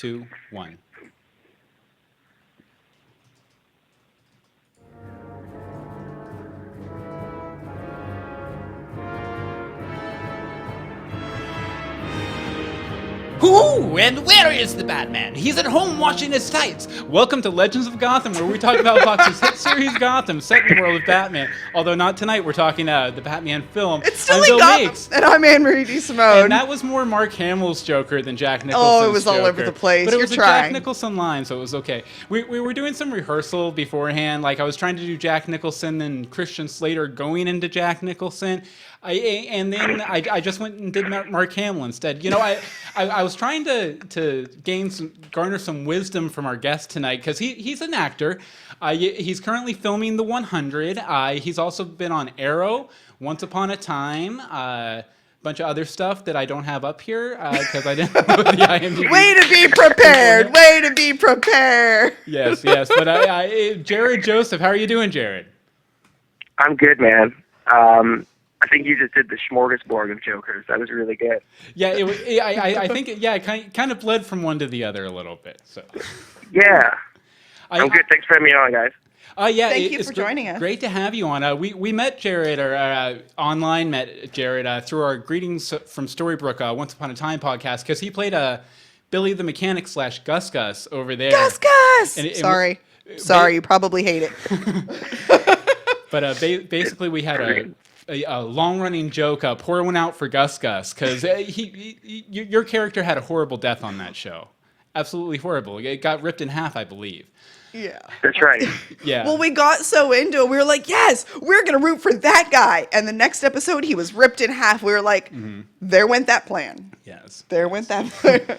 2, 1. Who and where is the Batman? He's at home washing his tights. Welcome to Legends of Gotham, where we talk about Fox's hit series Gotham, set in the world of Batman. Although not tonight, we're talking the Batman film. It's still I'm in Bill Gotham, Meeks. and I'm Anne-Marie DeSimone. And that was more Mark Hamill's Joker than Jack Nicholson's Oh, it was Joker. all over the place. But it You're was a trying. Jack Nicholson line, so it was okay. We were doing some rehearsal beforehand. Like, I was trying to do Jack Nicholson and Christian Slater going into Jack Nicholson. And then I just went and did Mark Hamill instead. You know, I was trying to garner some wisdom from our guest tonight, because he's an actor. He's currently filming The 100. He's also been on Arrow, Once Upon a Time, bunch of other stuff that I don't have up here because I didn't know the IMDb. Way to be prepared. Way to be prepared. Yes. But Jarod Joseph, how are you doing, Jarod? I'm good, man. I think you just did the smorgasbord of Jokers. That was really good. Yeah, I think it kind of bled from one to the other a little bit. So. Yeah. I'm good. Thanks for having me on, guys. Thank you for joining us. Great to have you on. We met Jarod, or online met Jarod through our Greetings from Storybrooke Once Upon a Time podcast, because he played Billy the Mechanic / Gus Gus over there. Gus Gus! Sorry, you probably hate it. But basically we had a long-running joke, pour one out for Gus Gus, because your character had a horrible death on that show. Absolutely horrible. It got ripped in half, I believe. Yeah. That's right. Yeah. Well, we got so into it. We were like, yes, we're going to root for that guy. And the next episode, he was ripped in half. We were like, there went that plan. Yes. There went that plan.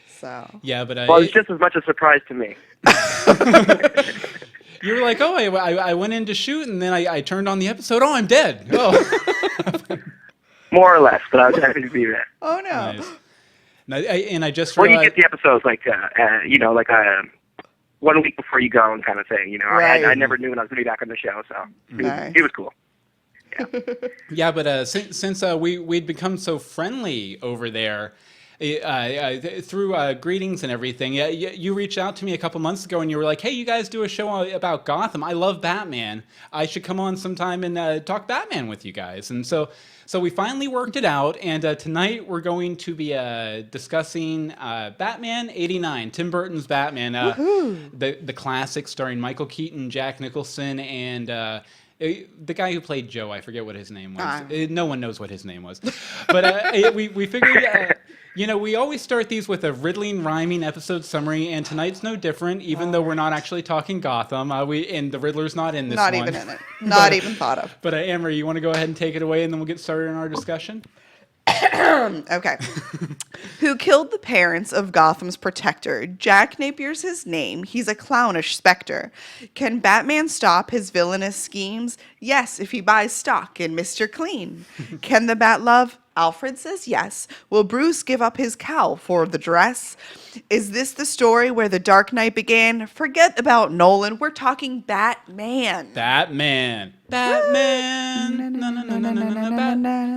So. Yeah, but well, it's just as much a surprise to me. You were like, oh, I went in to shoot, and then I turned on the episode. Oh, I'm dead. Oh. More or less, but I was happy to be there. Oh, no. Nice. And I just Well, realized... you get the episodes like 1 week before you go and kind of thing. You know, Right. I never knew when I was going to be back on the show, so Nice. it was cool. Yeah, but since we'd become so friendly over there, through greetings and everything, you reached out to me a couple months ago and you were like, hey, you guys do a show about Gotham. I love Batman. I should come on sometime and talk Batman with you guys. And so we finally worked it out, and tonight we're going to be discussing Batman '89, Tim Burton's Batman, the classic starring Michael Keaton, Jack Nicholson, and the guy who played Joe. I forget what his name was. No one knows what his name was. But we figured... we always start these with a riddling, rhyming episode summary, and tonight's no different, even though we're not actually talking Gotham. And the Riddler's not in this one. Not even in it. Not even thought of. But Amory, you want to go ahead and take it away, and then we'll get started in our discussion? Okay. Who killed the parents of Gotham's protector? Jack Napier's his name. He's a clownish specter. Can Batman stop his villainous schemes? Yes, if he buys stock in Mr. Clean. Can the Bat love? Alfred says yes. Will Bruce give up his cowl for the dress? Is this the story where the Dark Knight began? Forget about Nolan. We're talking Batman. Batman.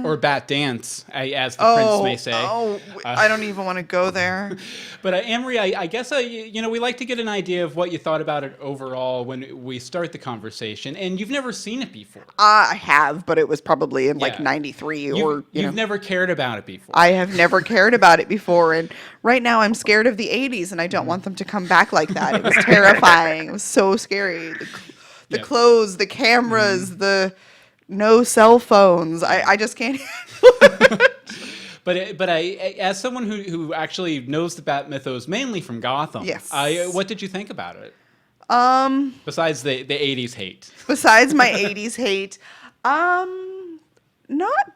Or Bat Dance, as the prince may say. I don't even want to go there. But Amory, I guess we like to get an idea of what you thought about it overall when we start the conversation, and you've never seen it before. I have, but it was probably in like 93 or you've never cared about it before. I have never cared about it before, and right now I'm scared of the 80s, and I don't want them to come back like that. It was terrifying. It was so scary. The clothes, the cameras, the no cell phones. I just can't handle it. But as someone who actually knows the Bat mythos mainly from Gotham, yes. What did you think about it? Besides the 80s hate. Besides my 80s hate, not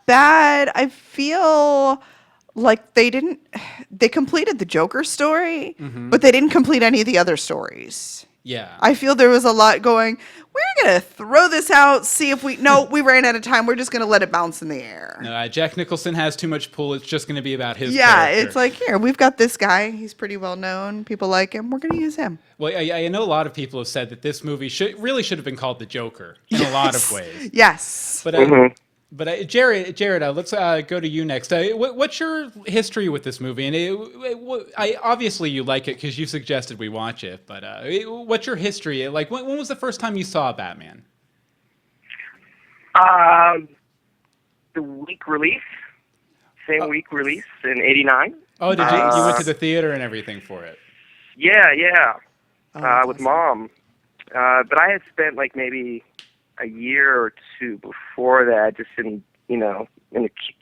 bad. I feel like they completed the Joker story, but they didn't complete any of the other stories. Yeah. I feel there was a lot going, we're going to throw this out, see if we ran out of time. We're just going to let it bounce in the air. No, Jack Nicholson has too much pull. It's just going to be about his character. It's like, here, we've got this guy. He's pretty well known. People like him. We're going to use him. Well, I know a lot of people have said that this movie should have been called The Joker in a lot of ways. Yes. But But Jared, let's go to you next. What's your history with this movie? And obviously you like it because you suggested we watch it. But what's your history? Like, when was the first time you saw Batman? The week release, week release in '89. Oh, did you went to the theater and everything for it? Yeah, with awesome. Mom. But I had spent like maybe a year or two before that, just in a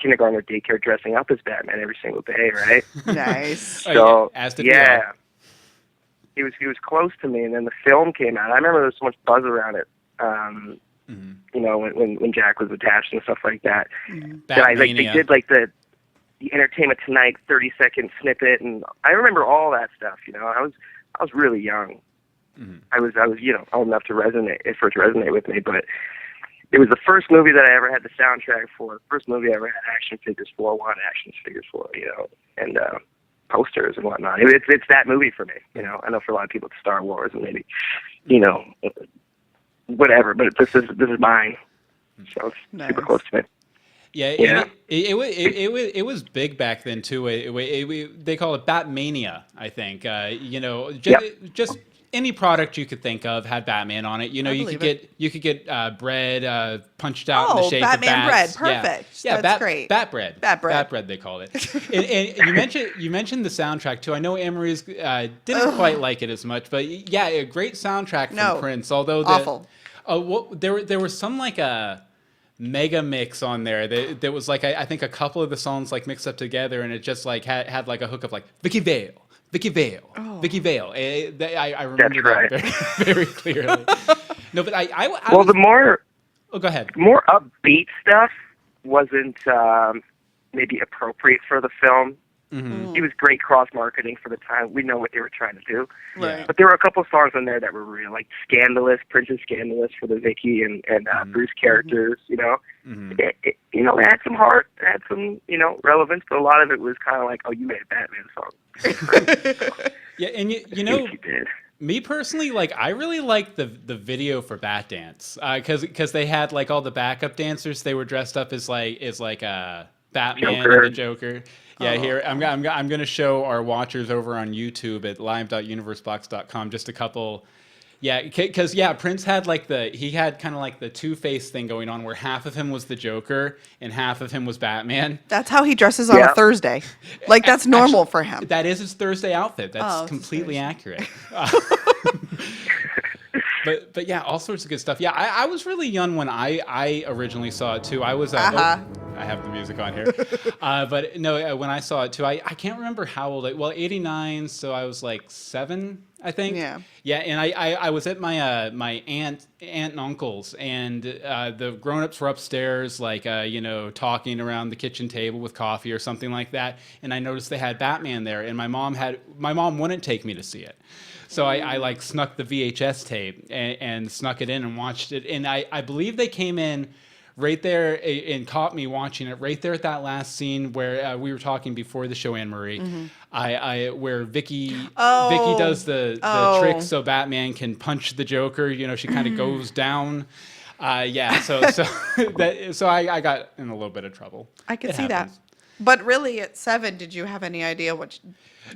kindergarten or daycare, dressing up as Batman every single day, right? Nice. So as did we all. He was close to me, and then the film came out. I remember there was so much buzz around it. When Jack was attached and stuff like that. That they did like the Entertainment Tonight 30-second snippet, and I remember all that stuff. I was really young. I was old enough to resonate with me, but it was the first movie that I ever had the soundtrack for. First movie I ever had action figures for, and posters and whatnot. It's that movie for me. I know for a lot of people it's Star Wars and maybe whatever, but this is mine. So it's super close to me. Yeah. It was big back then too. They call it Batmania, I think. Just any product you could think of had Batman on it. You could get bread punched out in the shape Batman of bats. bread, perfect. Yeah, that's great. Bat bread. Bat bread. Bat bread, they called it. and you mentioned the soundtrack too. I know Anne-Marie's didn't quite like it as much, but yeah, a great soundtrack from Prince. Although awful. There was some like a mega mix on there that was like I think a couple of the songs like mixed up together, and it just like had like a hook of like Vicky Vale. Vicky Vale. I remember that very, very clearly. No, but the more go ahead. The more upbeat stuff wasn't maybe appropriate for the film. It was great cross-marketing for the time. We know what they were trying to do. Right. But there were a couple of songs in there that were real, like Scandalous, Prince's Scandalous for the Vicky and Bruce characters, It had some heart, it had some, relevance, but a lot of it was kind of like, oh, you made a Batman song. Yeah, and you did. Me personally, like I really liked the video for Bat Dance because they had like all the backup dancers. They were dressed up as Batman and the Joker. Yeah, here I'm going to show our watchers over on YouTube at live.universebox.com just a couple. Yeah, because Prince had he had kind of like the Two-Face thing going on where half of him was the Joker and half of him was Batman. That's how he dresses on a Thursday. Like that's normal for him. That is his Thursday outfit. That's completely accurate. But yeah, all sorts of good stuff. Yeah, I was really young when I originally saw it too. I was I have the music on here. But no, when I saw it too, I can't remember how old. Well, 89, so I was like 7, I think. Yeah. Yeah, and I was at my my aunt and uncle's, and the grown-ups were upstairs, talking around the kitchen table with coffee or something like that. And I noticed they had Batman there, and my mom wouldn't take me to see it. So I snuck the VHS tape and snuck it in and watched it. And I believe they came in right there and caught me watching it right there at that last scene where we were talking before the show, Anne-Marie, where Vicky does the trick so Batman can punch the Joker. She kind of goes down. So I got in a little bit of trouble. I could see that. But really, at 7, did you have any idea what?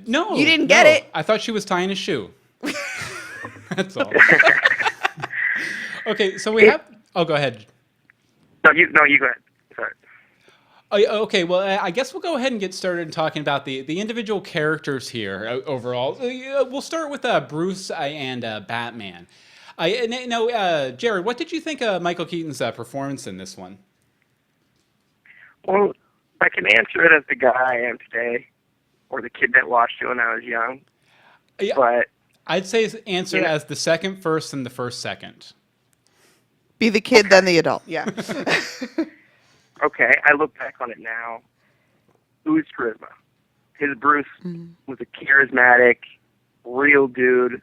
No, you didn't get it. I thought she was tying a shoe. That's all. Okay, so we have. Oh, go ahead. No, you go ahead. Sorry. Okay, well, I guess we'll go ahead and get started talking about the individual characters here overall. We'll start with Bruce and Batman. Jared, what did you think of Michael Keaton's performance in this one? Well, I can answer it as the guy I am today, or the kid that watched it when I was young. Yeah, but I'd say answer it as the second first and the first second. Be the kid, then the adult. Yeah. Okay, I look back on it now. Who's charisma? His Bruce was a charismatic, real dude,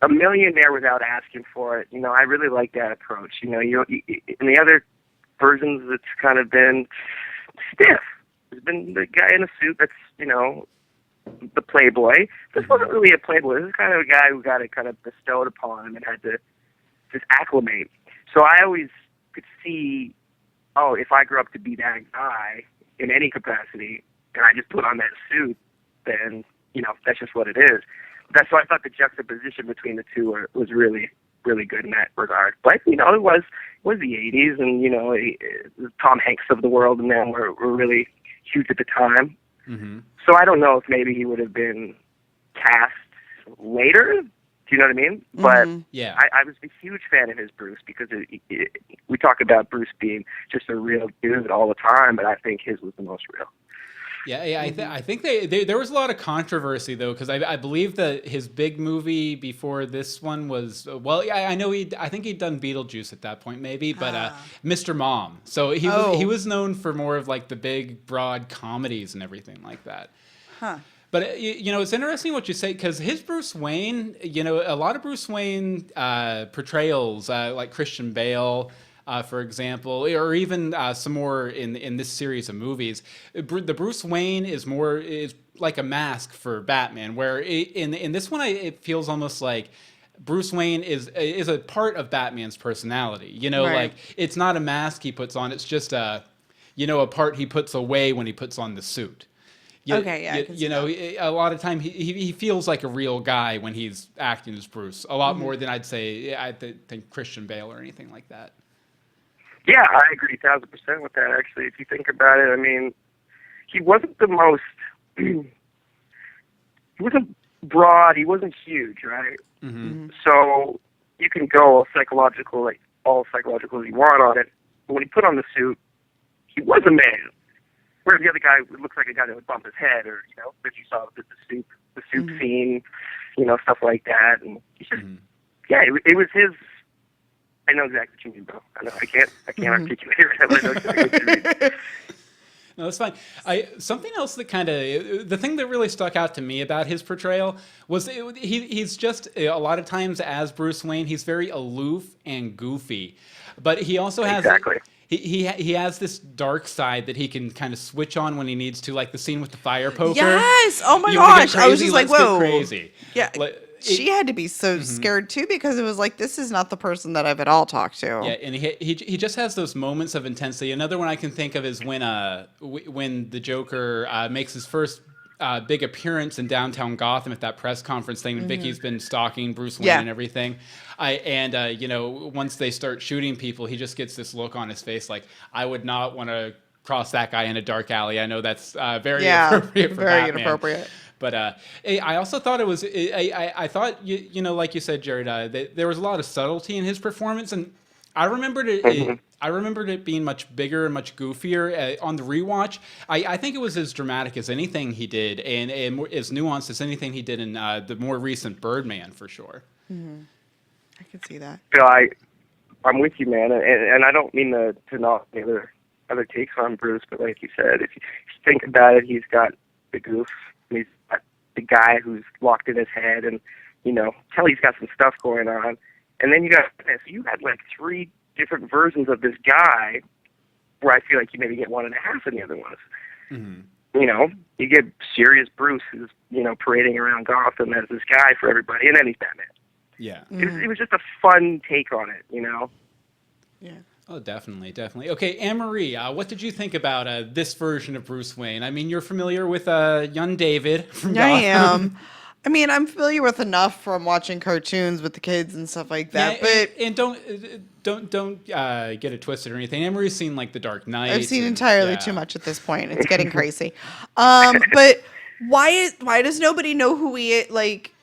a millionaire without asking for it. I really like that approach. In the other versions, it's kind of been stiff. There's been the guy in a suit that's, the playboy. This wasn't really a playboy. This is kind of a guy who got it kind of bestowed upon him and had to just acclimate. So I always could see oh, if I grew up to be that guy in any capacity, and I just put on that suit, then, that's just what it is. That's why I thought the juxtaposition between the two was really, really good in that regard. But, it was the 80s, and, the Tom Hanks of the world and them were really huge at the time. Mm-hmm. So I don't know if maybe he would have been cast later. Do you know what I mean? But yeah, I was a huge fan of his Bruce because we talk about Bruce being just a real dude all the time, but I think his was the most real. Yeah. I think there was a lot of controversy though, because I believe that his big movie before this one was I think he'd done Beetlejuice at that point maybe, but Mr. Mom. So he was known for more of like the big broad comedies and everything like that. Huh. But it's interesting what you say, because his Bruce Wayne, a lot of Bruce Wayne portrayals, like Christian Bale, for example, or even some more in this series of movies, the Bruce Wayne is like a mask for Batman. Where in this one, it feels almost like Bruce Wayne is a part of Batman's personality. Right. Like it's not a mask he puts on; it's just a part he puts away when he puts on the suit. A lot of time he feels like a real guy when he's acting as Bruce. A lot more than I think Christian Bale or anything like that. Yeah, I agree 1,000% with that. Actually, if you think about it, I mean, he wasn't the most. He wasn't broad. He wasn't huge, right? Mm-hmm. So you can go all psychological as you want on it. But when he put on the suit, he was a man. Whereas the other guy looks like a guy that would bump his head, or that you saw the soup scene, stuff like that. And he just, it was his. I know exactly what you mean, bro. I know I can't articulate it. But I know exactly what you mean. No, that's fine. Something else that the thing that really stuck out to me about his portrayal was he's just a lot of times as Bruce Wayne, he's very aloof and goofy, but he also has exactly. He has this dark side that he can kind of switch on when he needs to, like the scene with the fire poker. Yes! Oh my gosh! I was just like, whoa. Crazy. Yeah. She had to be so scared too, because it was like, this is not the person that I've at all talked to. Yeah, and he just has those moments of intensity. Another one I can think of is when the Joker makes his first big appearance in downtown Gotham at that press conference thing, and Vicky's been stalking Bruce Wayne and everything. Once they start shooting people, he just gets this look on his face like, I would not want to cross that guy in a dark alley. I know that's very inappropriate for very Batman. Inappropriate. But I also thought it was. I thought like you said, Jared, there was a lot of subtlety in his performance, and I remembered it. I remembered it being much bigger and much goofier on the rewatch. I think it was as dramatic as anything he did, and as nuanced as anything he did in the more recent Birdman, for sure. Mm-hmm. I can see that. I'm with you, man, and I don't mean to knock the other takes on Bruce, but like you said, if you think about it, he's got the goof. He's got the guy who's locked in his head, and Kelly's got some stuff going on, and then you had like 3 different versions of this guy, where I feel like you maybe get 1.5 in the other ones. Mm-hmm. You get serious Bruce, who's parading around Gotham as this guy for everybody, and then he's Batman. Yeah, it was just a fun take on it, Yeah. Oh, definitely. Okay, Anne-Marie, what did you think about this version of Bruce Wayne? I mean, you're familiar with young David from Gotham. I am. I mean, I'm familiar with enough from watching cartoons with the kids and stuff like that. And don't get it twisted or anything. Anne-Marie's seen like The Dark Knight. I've seen entirely too much at this point. It's getting crazy. But why does nobody know who he is? Like,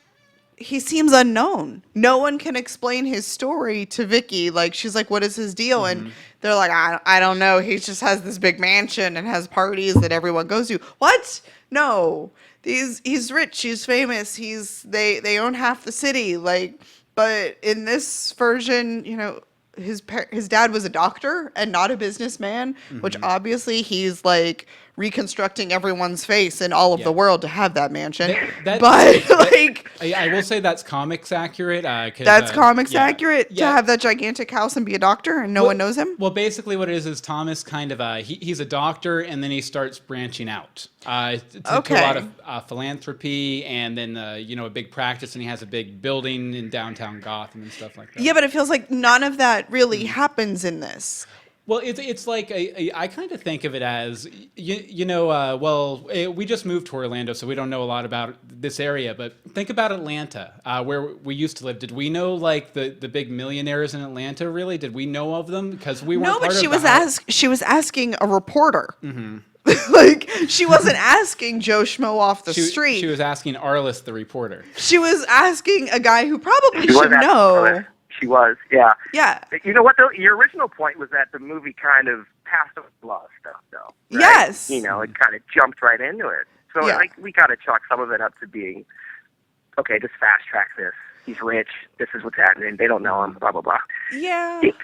he seems unknown. No one can explain his story to Vicky. Like, she's like, what is his deal? Mm-hmm. And they're like, I don't know. He just has this big mansion and has parties that everyone goes to. What? No. He's rich. He's famous. They own half the city. Like, but in this version, his dad was a doctor and not a businessman, which obviously he's like reconstructing everyone's face in all of the world to have that mansion. I will say that's comics accurate. That's comics accurate to have that gigantic house and be a doctor and no one knows him. Well, basically what it is Thomas kind of he's a doctor, and then he starts branching out to a lot of philanthropy, and then a big practice, and he has a big building in downtown Gotham and stuff like that. Yeah, but it feels like none of that really happens in this. Well, it's like I kind of think of it as we just moved to Orlando, so we don't know a lot about this area. But think about Atlanta, where we used to live. Did we know like the big millionaires in Atlanta? Really, did we know of them? Because we weren't. No, but part she of was the she was asking a reporter. Like she wasn't asking Joe Schmo off the street. She was asking Arliss, the reporter. She was asking a guy who probably She was should asking know. Arliss. She was, yeah. Yeah. You know what, though? Your original point was that the movie kind of passed over a lot of stuff, though. Right? Yes. You know, it kind of jumped right into it. So, Yeah. like, we got to chalk some of it up to being, okay, just fast track this. He's rich. This is what's happening. They don't know him, blah, blah, blah. Yeah. It,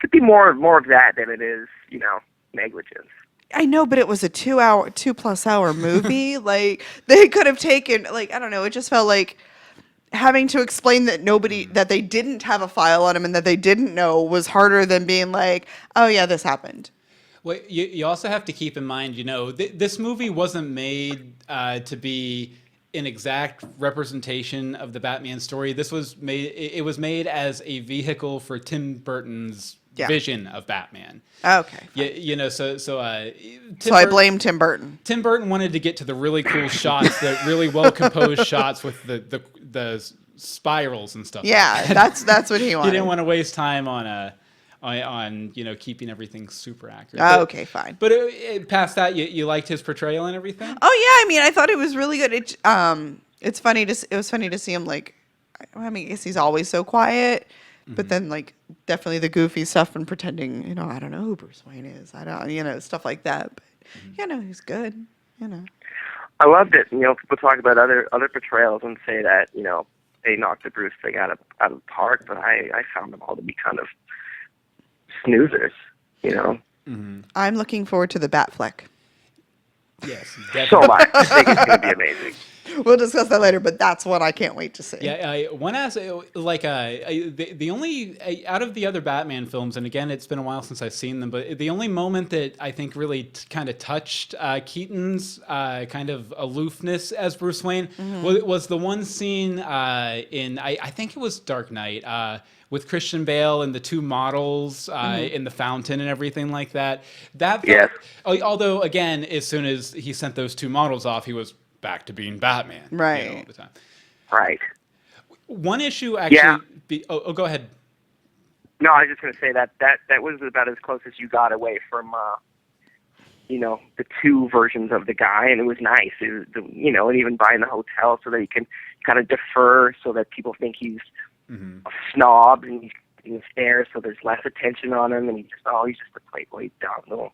could be more of that than it is, negligence. I know, but it was a 2+ hour movie. Like they could have taken, like, I don't know. It just felt like having to explain that they didn't have a file on him and that they didn't know was harder than being like, oh yeah, this happened. Well, you also have to keep in mind, this movie wasn't made to be an exact representation of the Batman story. This was made. It was made as a vehicle for Tim Burton's vision of Batman. Okay. Yeah, so I blame Tim Burton. Tim Burton wanted to get to the really cool shots, the really well composed shots with the spirals and stuff. Yeah, like that's what he wanted. He didn't want to waste time on keeping everything super accurate. Okay, fine. But past that, you liked his portrayal and everything. Oh yeah, I mean, I thought it was really good. It was funny to see him like. I mean, I guess he's always so quiet. But then, like, definitely the goofy stuff and pretending, I don't know who Bruce Wayne is. I don't, stuff like that. But, he's good, I loved it. People talk about other portrayals and say that, they knocked the Bruce thing out of the park, but I found them all to be kind of snoozers, I'm looking forward to the Batflick. Yes, definitely. So much. I think it's going to be amazing. We'll discuss that later, but that's what I can't wait to see. Yeah, one has the only out of the other Batman films, and again, it's been a while since I've seen them, but the only moment that I think really kind of touched Keaton's kind of aloofness as Bruce Wayne was the one scene in I think it was Dark Knight with Christian Bale and the two models in the fountain and everything like that. Yes. Although again, as soon as he sent those two models off, he was back to being Batman, right? All the time, right. One issue actually. Yeah. Go ahead. No, I was just going to say that was about as close as you got away from, the two versions of the guy, and it was nice. It was, and even buying the hotel so that you can kind of defer, so that people think he's a snob and he's getting stares, so there's less attention on him, and he's just a playboy dumb little.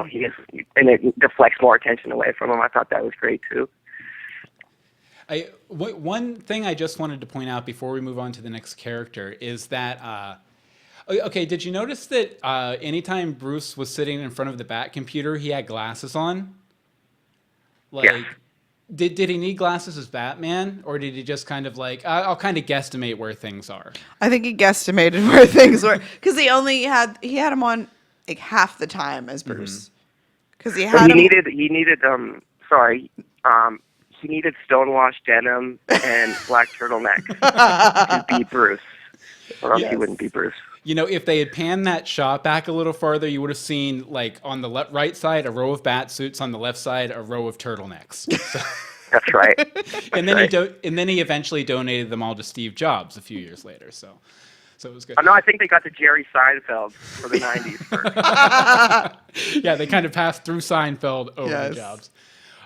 He is, and it deflects more attention away from him. I thought that was great too. One thing I just wanted to point out before we move on to the next character is that, did you notice that anytime Bruce was sitting in front of the Bat computer, he had glasses on? Yeah. Did he need glasses as Batman, or did he just kind of like, I'll kind of guesstimate where things are? I think he guesstimated where things were, because he had him on like half the time as Bruce, because he needed stonewashed denim and black turtleneck to be Bruce, or else he wouldn't be Bruce. If they had panned that shot back a little farther, you would have seen, like, on the right side, a row of bat suits, on the left side, a row of turtlenecks. So. That's right. And then he eventually donated them all to Steve Jobs a few years later. So it was good. No, I think they got to Jerry Seinfeld for the 90s first. Yeah, they kind of passed through Seinfeld over to Jobs.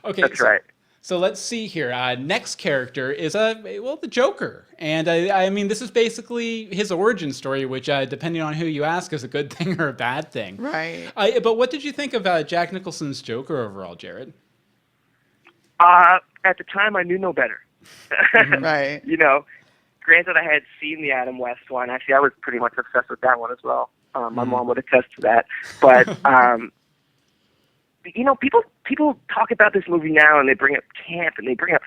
Okay, that's right. So let's see here. Next character is the Joker, and I mean this is basically his origin story, which depending on who you ask is a good thing or a bad thing. Right. But what did you think of Jack Nicholson's Joker overall, Jared? At the time, I knew no better. Right. Granted, I had seen the Adam West one. Actually, I was pretty much obsessed with that one as well. My mom would attest to that. But people talk about this movie now, and they bring up camp, and they bring up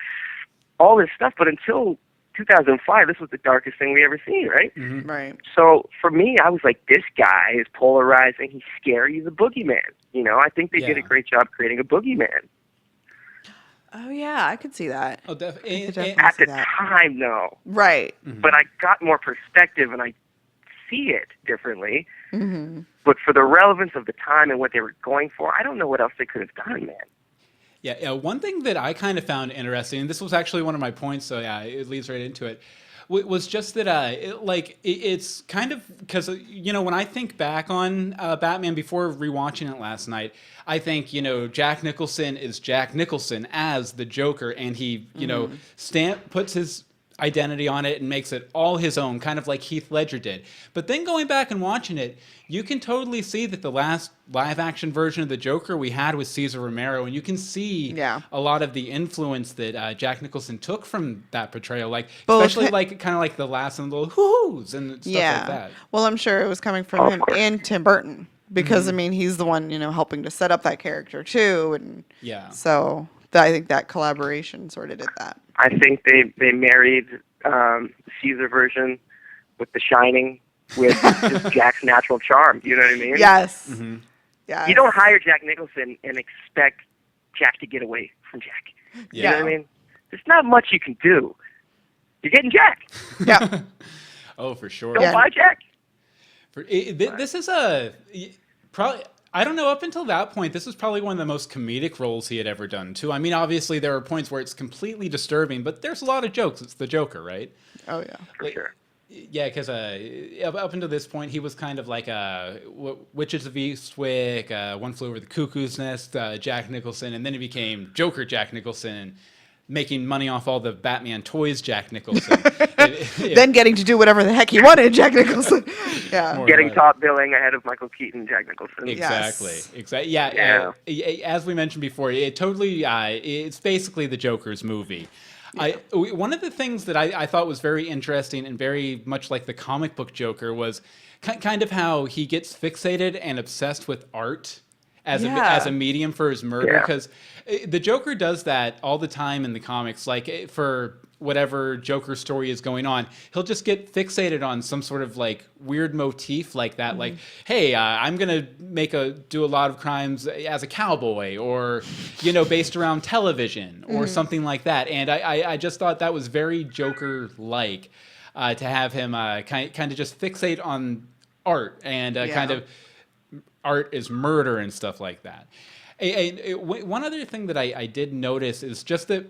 all this stuff. But until 2005, this was the darkest thing we ever seen, right? Mm-hmm. Right. So for me, I was like, this guy is polarizing. He's scary. He's a boogeyman. I think they did a great job creating a boogeyman. Oh yeah, I could see that. Oh, definitely. At the time, though. Right. But I got more perspective, and I see it differently. Mm-hmm. But for the relevance of the time and what they were going for, I don't know what else they could have done, man. Yeah, one thing that I kind of found interesting, and this was actually one of my points, so yeah, it leads right into it, was just that, it's kind of, because, when I think back on Batman before rewatching it last night, I think, Jack Nicholson is Jack Nicholson as the Joker, and he, puts his identity on it and makes it all his own, kind of like Heath Ledger did. But then going back and watching it, you can totally see that the last live action version of the Joker we had was Cesar Romero, and you can see a lot of the influence that Jack Nicholson took from that portrayal, like especially kind of like the last and little hoo-hoos and stuff like that. Well, I'm sure it was coming from him and Tim Burton because I mean he's the one helping to set up that character too, and so I think that collaboration sort of did that. I think they married the Caesar version with The Shining with just Jack's natural charm. You know what I mean? Yes. Mm-hmm. Yes. You don't hire Jack Nicholson and expect Jack to get away from Jack. You know what I mean? There's not much you can do. You're getting Jack. Yeah. Oh, for sure. Don't buy Jack. This is probably... I don't know, up until that point, this was probably one of the most comedic roles he had ever done, too. I mean, obviously, there are points where it's completely disturbing, but there's a lot of jokes. It's the Joker, right? Oh, yeah. For sure. Yeah, because up until this point, he was kind of like Witches of Eastwick, One Flew Over the Cuckoo's Nest, Jack Nicholson, and then he became Joker Jack Nicholson, making money off all the Batman toys Jack Nicholson. Then getting to do whatever the heck he wanted, Jack Nicholson. Yeah. Getting top billing ahead of Michael Keaton, Jack Nicholson. Exactly. Yes. Exactly. Yeah. As we mentioned before, it totally it's basically the Joker's movie. Yeah. One of the things that I thought was very interesting and very much like the comic book Joker was kind of how he gets fixated and obsessed with art as a medium for his murder, because the Joker does that all the time in the comics. Like for whatever Joker story is going on, he'll just get fixated on some sort of like weird motif like that. Mm-hmm. Like, hey, I'm gonna do a lot of crimes as a cowboy, or based around television or something like that. And I just thought that was very Joker-like to have him kind of just fixate on art and kind of art is murder and stuff like that. One other thing that I did notice is just that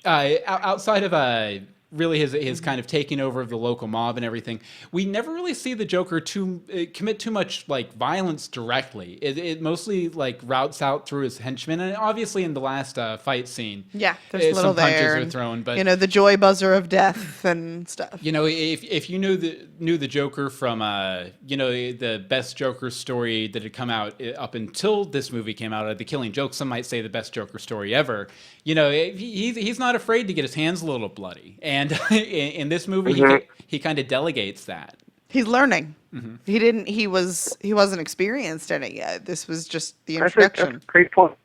outside of really his kind of taking over of the local mob and everything, we never really see the Joker commit too much like violence directly. It mostly like routes out through his henchmen, and obviously in the last fight scene, there's a little some punches there, are thrown, but the joy buzzer of death and stuff. If you knew the Joker from the best Joker story that had come out up until this movie came out, The Killing Joke, some might say the best Joker story ever. He's not afraid to get his hands a little bloody, and in this movie, he kind of delegates that. He's learning. Mm-hmm. He wasn't experienced in it yet. This was just the introduction. That's a great point.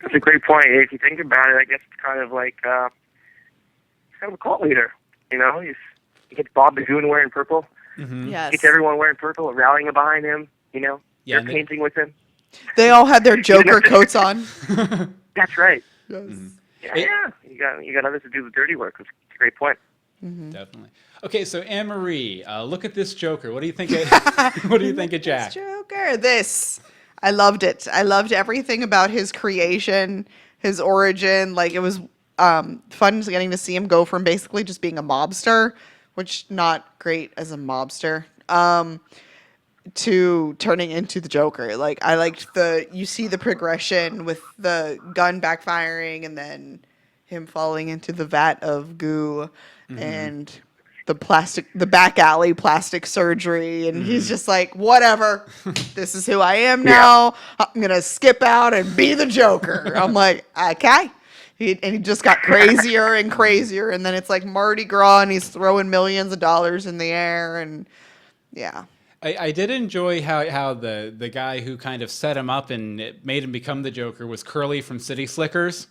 That's a great point. If you think about it, I guess it's kind of like he's kind of a cult leader. He gets Bob the Goon wearing purple. Mm-hmm. Yes. Gets everyone wearing purple, rallying behind him. They're painting with him. They all had their Joker coats on. That's right. Yes. Mm-hmm. Yeah. You got others to do the dirty work. It's a great point. Mm-hmm. Definitely. Okay, so Anne-Marie, look at this Joker. What do you think of Jack? This Joker. I loved it. I loved everything about his creation, his origin. Like, it was fun getting to see him go from basically just being a mobster, which not great as a mobster, to turning into the Joker. Like, I liked you see the progression with the gun backfiring and then him falling into the vat of goo and the back alley plastic surgery. And he's just like, whatever, this is who I am now. I'm going to skip out and be the Joker. I'm like, okay. He just got crazier and crazier. And then it's like Mardi Gras and he's throwing millions of dollars in the air. And yeah. I did enjoy how the guy who kind of set him up and made him become the Joker was Curly from City Slickers.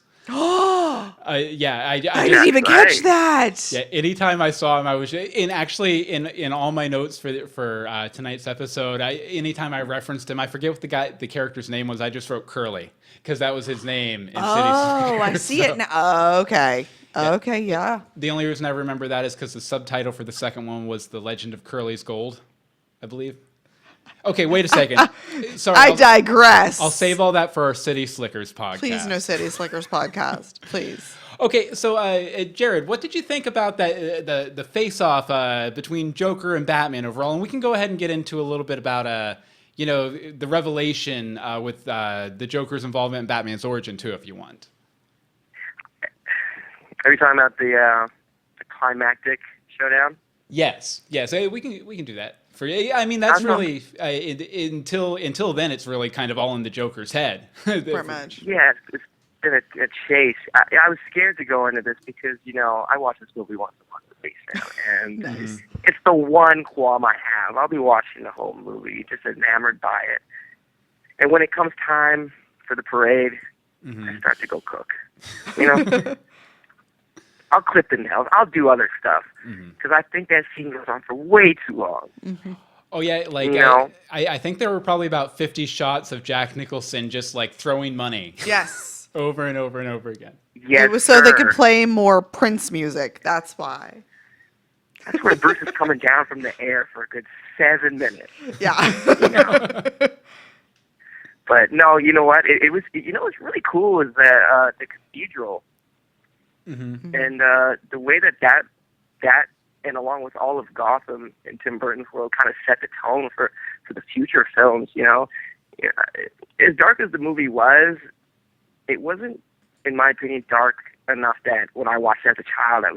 I didn't even catch that. Yeah, anytime I saw him, I was in all my notes for tonight's episode. Anytime I referenced him, I forget what the character's name was. I just wrote Curly because that was his name in City Slickers. I see it now. Oh, okay. Okay, yeah. The only reason I remember that is because the subtitle for the second one was The Legend of Curly's Gold, I believe. Okay, wait a second. Sorry, I digress. I'll save all that for our City Slickers podcast. Please, no City Slickers podcast. Please. Okay, so Jared, what did you think about that the face-off between Joker and Batman overall? And we can go ahead and get into a little bit about the revelation with the Joker's involvement in Batman's origin too, if you want. Are you talking about the climactic showdown? Yes. We can do that. I mean, that's really until then, it's really kind of all in the Joker's head. Pretty much. Yeah, it's been a chase. I was scared to go into this because I watch this movie once a month at least now, and Nice. it's the one qualm I have. I'll be watching the whole movie, just enamored by it, and when it comes time for the parade, I start to go cook. I'll clip the nails. I'll do other stuff because I think that scene goes on for way too long. Mm-hmm. Oh yeah, I think there were probably about 50 shots of Jack Nicholson just like throwing money. Yes. Over and over and over again. Yes, it was so they could play more Prince music. That's why. That's where Bruce is coming down from the air for a good 7 minutes. Yeah. But no, you know what? It was. What's really cool is that the cathedral. Mm-hmm. And the way that and along with all of Gotham and Tim Burton's world kind of set the tone for the future films, as dark as the movie was, it wasn't, in my opinion, dark enough that when I watched it as a child, I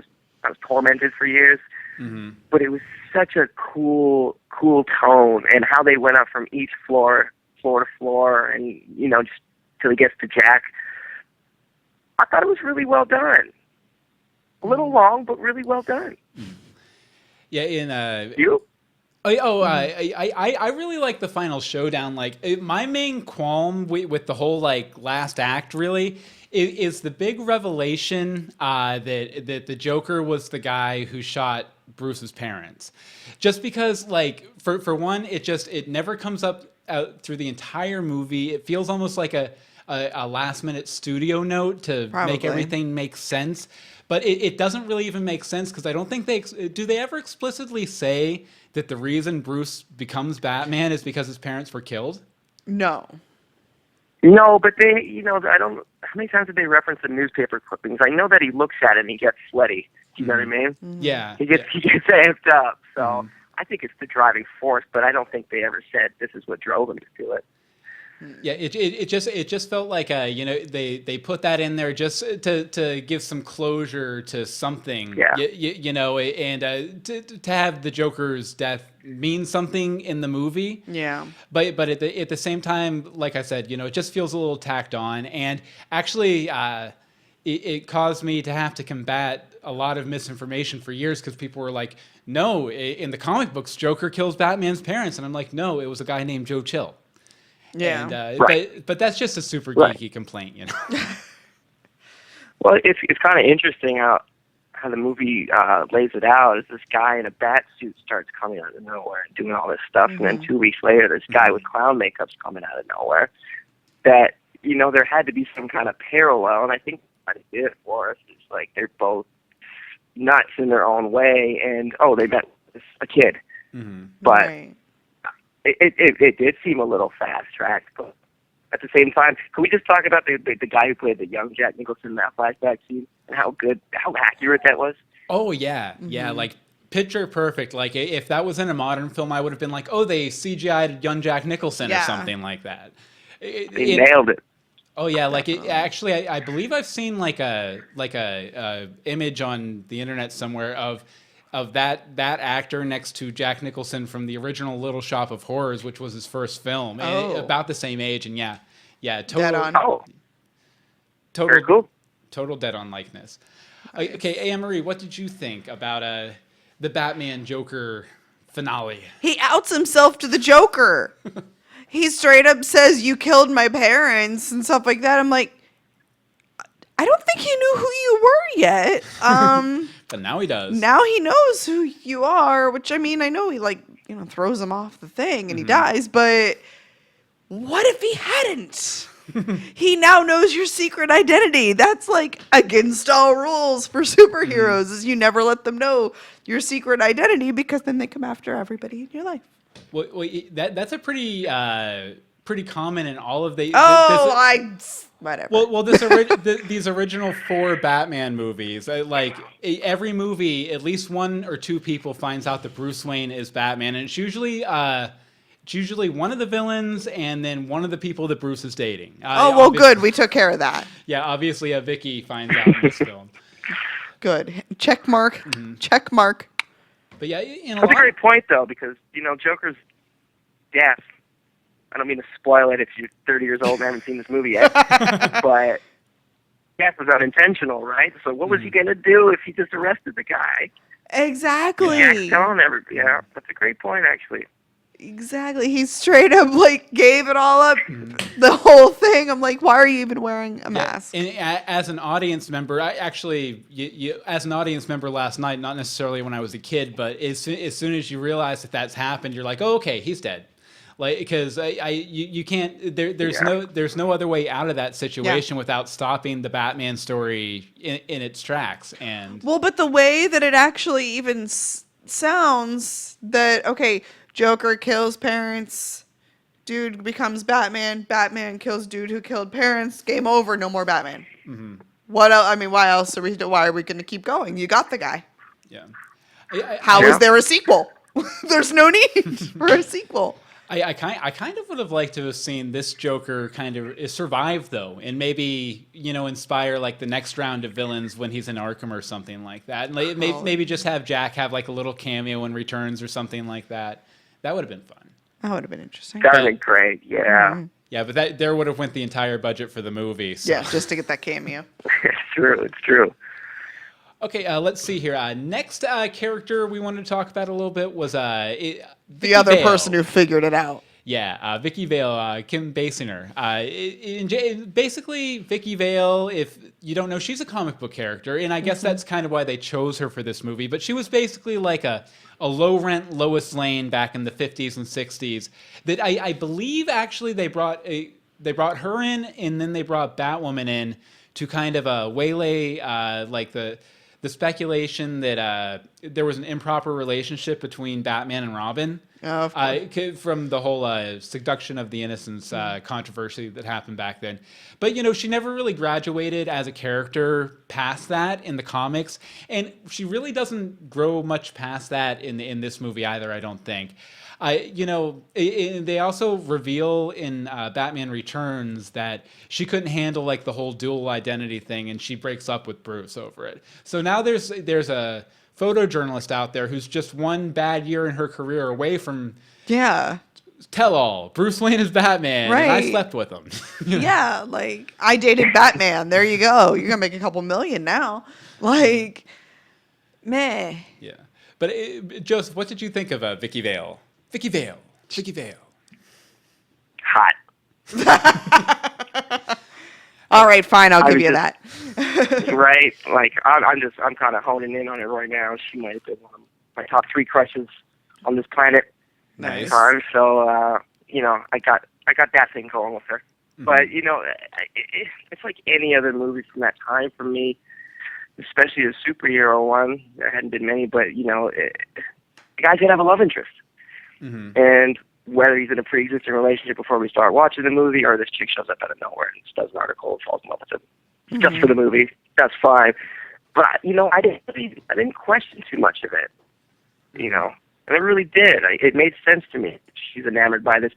was tormented for years. Mm-hmm. But it was such a cool tone, and how they went up from each floor to floor, and just till he gets to Jack. I thought it was really well done. A little long, but really well done. Yeah, You? I really like the final showdown. Like my main qualm with the whole last act really is the big revelation that the Joker was the guy who shot Bruce's parents. Just because for one, it never comes up out through the entire movie. It feels almost like a last minute studio note to make everything make sense. But it doesn't really even make sense because I don't think do they ever explicitly say that the reason Bruce becomes Batman is because his parents were killed? No. No, but they, I don't. How many times did they reference the newspaper clippings? I know that he looks at it and he gets sweaty. Do you know what I mean? Mm-hmm. Yeah. He gets amped up. So I think it's the driving force, but I don't think they ever said this is what drove him to do it. Yeah, it just felt like they put that in there just to give some closure to something. Yeah. And to have the Joker's death mean something in the movie. Yeah. But at the same time, like I said, it just feels a little tacked on, and actually it caused me to have to combat a lot of misinformation for years because people were like, no, in the comic books, Joker kills Batman's parents, and I'm like, no, it was a guy named Joe Chill. Yeah. And, Right. but that's just a super Right. geeky complaint, Well, it's kind of interesting how the movie lays it out. Is this guy in a bat suit starts coming out of nowhere and doing all this stuff, and then 2 weeks later, this guy with clown makeup's coming out of nowhere. That there had to be some kind of parallel, and I think what it did for us is they're both nuts in their own way, and they met a kid, but. Right. It did seem a little fast-tracked, but at the same time, can we just talk about the guy who played the young Jack Nicholson in that flashback scene and how accurate that was? Oh, yeah. Yeah, picture perfect. If that was in a modern film, I would have been like, oh, they CGI'd young Jack Nicholson or something like that. They nailed it. Oh yeah, actually, I believe I've seen a image on the internet somewhere of that actor next to Jack Nicholson from the original Little Shop of Horrors, which was his first film, and about the same age, and total Dead on. Very cool. Total dead on likeness. Okay, Anne-Marie, what did you think about the Batman Joker finale? He outs himself to the Joker. He straight up says, "You killed my parents," and stuff like that. I'm like, I don't think he knew who you were yet. But now he does. Now he knows who you are, which I know he throws him off the thing and he dies, but what if he hadn't? He now knows your secret identity. That's against all rules for superheroes is you never let them know your secret identity because then they come after everybody in your life. That's a pretty common in all of the. Whatever. Well, these original 4 Batman movies, like every movie, at least 1 or 2 people finds out that Bruce Wayne is Batman, and it's usually one of the villains and then one of the people that Bruce is dating. Good. We took care of that. Yeah, obviously, Vicky finds out in this film. Good. Check mark. Check mark. But yeah, that's a great point though, because Joker's death. I don't mean to spoil it if you're 30 years old and haven't seen this movie yet, but death was unintentional, right? So what was he going to do if he just arrested the guy? Exactly. Jack's telling everybody. Yeah, that's a great point, actually. Exactly. He straight up gave it all up, the whole thing. I'm like, why are you even wearing a mask? And as an audience member, as an audience member last night, not necessarily when I was a kid, but as soon as you realize that that's happened, you're like, oh, okay, he's dead. Because you can't there's no other way out of that situation without stopping the Batman story in its tracks. And but the way that it actually even sounds that Joker kills parents, dude becomes Batman, Batman kills dude who killed parents, game over, no more Batman. What else? I mean, why else why are we going to keep going? You got the guy. Yeah. How is there a sequel? There's no need for a sequel. I kind of would have liked to have seen this Joker kind of survive though, and maybe inspire the next round of villains when he's in Arkham or something like that, and maybe just have Jack have a little cameo in Returns or something like that. That would have been fun. That would have been interesting. That would have been great. Yeah. Mm-hmm. Yeah, but there would have went the entire budget for the movie. So. Yeah, just to get that cameo. It's true. It's true. Okay, let's see here. Next character we wanted to talk about a little bit was the other person who figured it out. Yeah, Vicky Vale, Kim Basinger. Basically, Vicky Vale, if you don't know, she's a comic book character, and I guess that's kind of why they chose her for this movie. But she was basically like a low-rent Lois Lane back in the 50s and 60s. That I believe actually they brought her in, and then they brought Batwoman in to kind of waylay the speculation that there was an improper relationship between Batman and Robin. Oh, of course. From the whole seduction of the innocence controversy that happened back then. But, she never really graduated as a character past that in the comics. And she really doesn't grow much past that in this movie either, I don't think. They also reveal in Batman Returns that she couldn't handle the whole dual identity thing, and she breaks up with Bruce over it. So now there's a photojournalist out there who's just one bad year in her career away from tell all. Bruce Wayne is Batman, right. And I slept with him. Yeah, I dated Batman. There you go. You're gonna make a couple million now. Meh. Yeah, but Joseph, what did you think of Vicky Vale? Vicky Vale. Hot. All right, fine. I'll give you that. Right? I'm kind of honing in on it right now. She might have been one of my top 3 crushes on this planet. Nice. So, I got that thing going with her. Mm-hmm. But, it's like any other movie from that time for me, especially a superhero one. There hadn't been many, but, the guy's going to have a love interest. Mm-hmm. And whether he's in a pre-existing relationship before we start watching the movie, or this chick shows up out of nowhere and does an article and falls in love with him just for the movie, that's fine. But I didn't question too much of it, and I really did. It made sense to me. She's enamored by this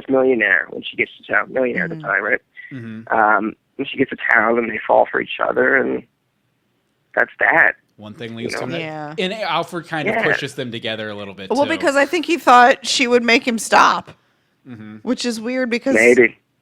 millionaire when she gets to town, millionaire at the time, right? Mm-hmm. When she gets to town, and they fall for each other, and that's that. One thing leads to another. Yeah. And Alfred kind of pushes them together a little bit, Well, because I think he thought she would make him stop, which is weird because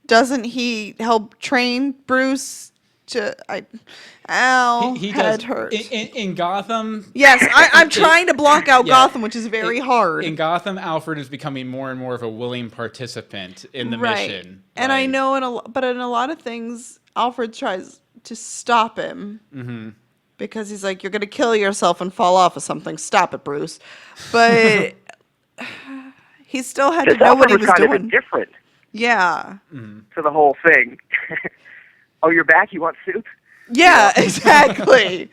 doesn't he help train Bruce to... he head does. Hurt. In Gotham... Yes, I'm trying to block out Gotham, which is very hard. In Gotham, Alfred is becoming more and more of a willing participant in the mission. And I know, but in a lot of things, Alfred tries to stop him. Mm-hmm. Because he's like, you're going to kill yourself and fall off of something. Stop it, Bruce. But he still had to know what he was doing. Kind of different. Yeah. To the whole thing. Oh, you're back? You want soup? Yeah, exactly.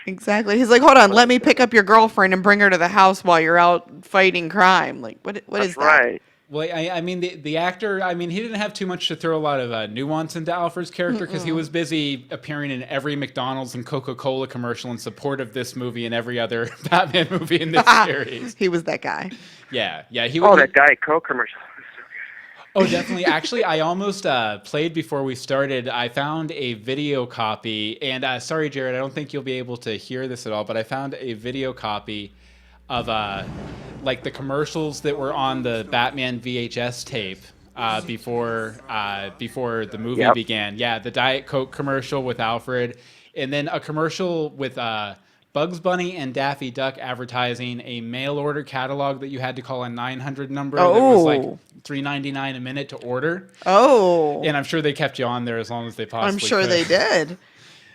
Exactly. He's like, hold on, let me pick up your girlfriend and bring her to the house while you're out fighting crime. Like, what is That's that? right. Well, I mean, the actor, I mean, he didn't have too much to throw a lot of nuance into Alfred's character because he was busy appearing in every McDonald's and Coca-Cola commercial in support of this movie and every other Batman movie in this series. He was that guy. Yeah, Oh, that Diet Coke commercial. Oh, definitely. Actually, I almost played before we started. I found a video copy, and sorry, Jared, I don't think you'll be able to hear this at all, but I found a video copy of like the commercials that were on the Batman VHS tape before the movie Yep. began. Yeah, the Diet Coke commercial with Alfred, and then a commercial with Bugs Bunny and Daffy Duck advertising a mail order catalog that you had to call a 900 number that was like $3.99 a minute to order. Oh. And I'm sure they kept you on there as long as they possibly I'm sure could. they did.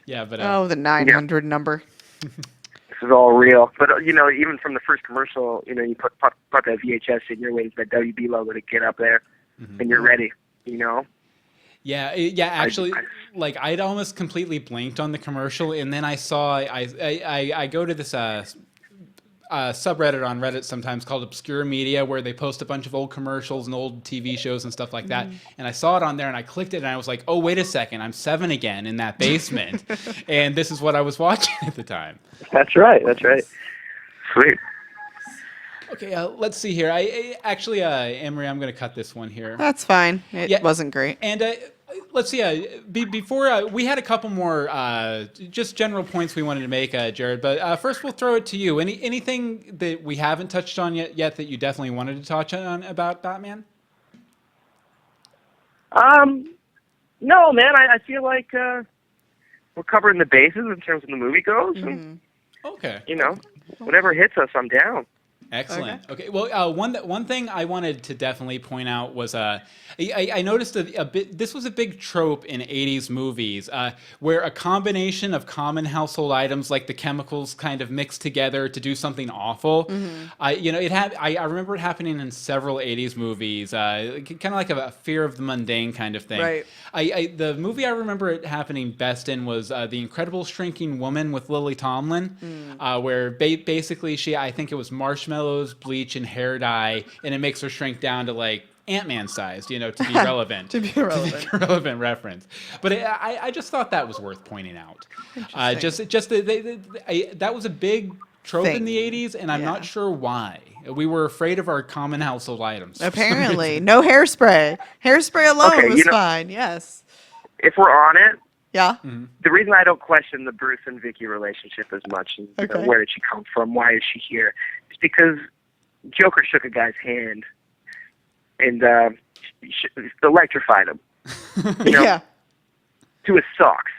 Yeah, but The 900 number. This is all real. But, even from the first commercial, you put that VHS in, you're waiting for that WB logo to get up there, and you're ready, Yeah, actually, like I'd almost completely blanked on the commercial, and then I saw I go to this subreddit on Reddit sometimes called Obscure Media, where they post a bunch of old commercials and old TV shows and stuff like that. And I saw it on there, and I clicked it, and I was like, oh, wait a second, I'm 7 again in that basement, and this is what I was watching at the time. That's right. Sweet. Okay, let's see here. I actually, Emery, I'm going to cut this one here. That's fine. It Yeah. wasn't great. And let's see. Before we had a couple more just general points we wanted to make, Jared. But first, we'll throw it to you. Anything that we haven't touched on yet that you definitely wanted to touch on about Batman? No, man. I feel like we're covering the bases in terms of the movie goes. And, Okay. whatever hits us, I'm down. Excellent. Okay. Well, one thing I wanted to definitely point out was I noticed a bit. This was a big trope in '80s movies where a combination of common household items like the chemicals kind of mixed together to do something awful. I remember it happening in several '80s movies, kind of like a fear of the mundane kind of thing. Right. The movie I remember it happening best in was The Incredible Shrinking Woman with Lily Tomlin, where basically I think it was marshmallows, bleach, and hair dye, and it makes her shrink down to like Ant-Man sized, to be relevant. To be relevant. To be a relevant reference. But I just thought that was worth pointing out. That was a big trope in the 80s, and I'm not sure why. We were afraid of our common household items. Apparently. No hairspray. Hairspray alone was fine. Yes. If we're on it, Yeah. the reason I don't question the Bruce and Vicky relationship as much, and where did she come from, why is she here, is because Joker shook a guy's hand and electrified him, Yeah. to his socks.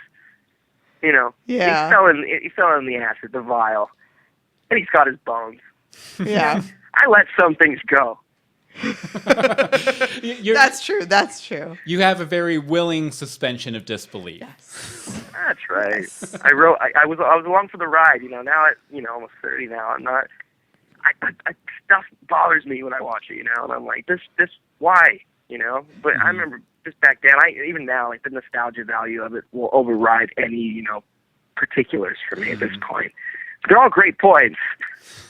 Yeah. He fell in the acid, the vial, and he's got his bones. Yeah. I let some things go. That's true. That's true. You have a very willing suspension of disbelief. Yes. That's right. Yes. I was along for the ride. Now at almost 30 now, I'm not. I stuff bothers me when I watch it. And I'm like, this why? But I remember just back then. Even now, like the nostalgia value of it will override any particulars for me at this point. They're all great points.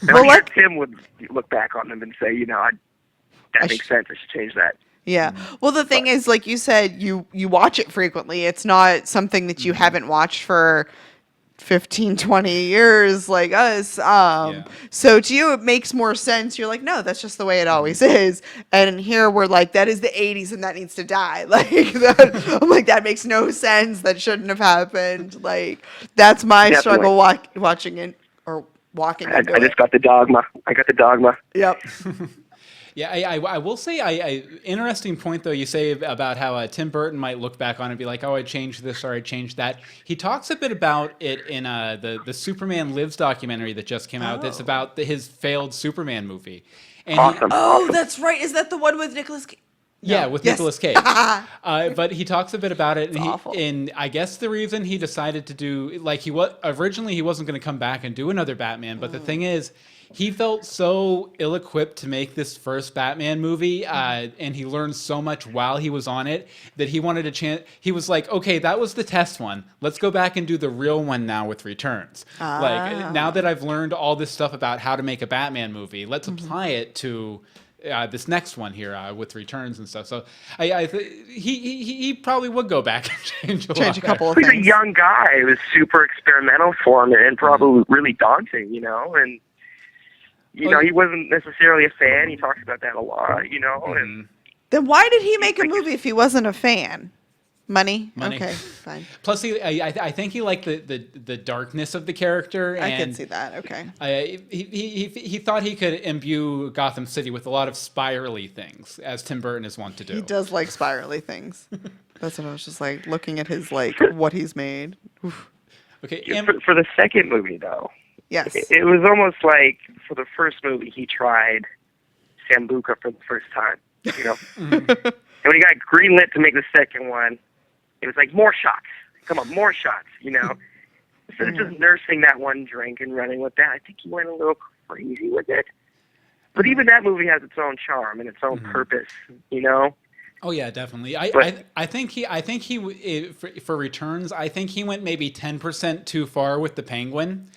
And I'm sure Tim would look back on them and say, that makes sense. I should change that. Yeah. Well, the thing is, like you said, you watch it frequently. It's not something that you haven't watched for 15, 20 years like us. So to you, it makes more sense. You're like, no, that's just the way it always is. And here we're like, that is the 80s and that needs to die. Like that, I'm like, that makes no sense. That shouldn't have happened. Like that's my struggle watching it or walking into I just got the dogma. I got the dogma. Yep. Yeah, I will say, interesting point, though, you say about how Tim Burton might look back on it and be like, oh, I changed this or I changed that. He talks a bit about it in the Superman Lives documentary that just came out. That's about his failed Superman movie. And Awesome. Oh, that's right. Is that the one with Nicolas Cage? Yeah, with Yes. Nicolas Cage. But he talks a bit about it, and awful. and I guess the reason he decided to do originally he wasn't going to come back and do another Batman, but the thing is, he felt so ill-equipped to make this first Batman movie, and he learned so much while he was on it that he wanted a chance. He was like, okay, that was the test one. Let's go back and do the real one now with Returns. Like now that I've learned all this stuff about how to make a Batman movie, let's apply it to this next one here with Returns and stuff. So he probably would go back and change a couple of He's a things. young guy. It was super experimental for him and probably really daunting, and he wasn't necessarily a fan. He talks about that a lot, and Then why did he make a movie if he wasn't a fan? Money? Money. Okay, fine. Plus, I think he liked the darkness of the character. I and can see that. Okay. He thought he could imbue Gotham City with a lot of spirally things, as Tim Burton is wont to do. He does like spirally things. That's what I was just like looking at his what he's made. Oof. Okay, for the second movie, though, Yes. it was almost like for the first movie, he tried Sambuca for the first time, And when he got greenlit to make the second one, it was like, more shots. Come on, more shots, Instead of just nursing that one drink and running with that, I think he went a little crazy with it. But even that movie has its own charm and its own purpose, Oh yeah, definitely. I think he for Returns, I think he went maybe 10% too far with the Penguin.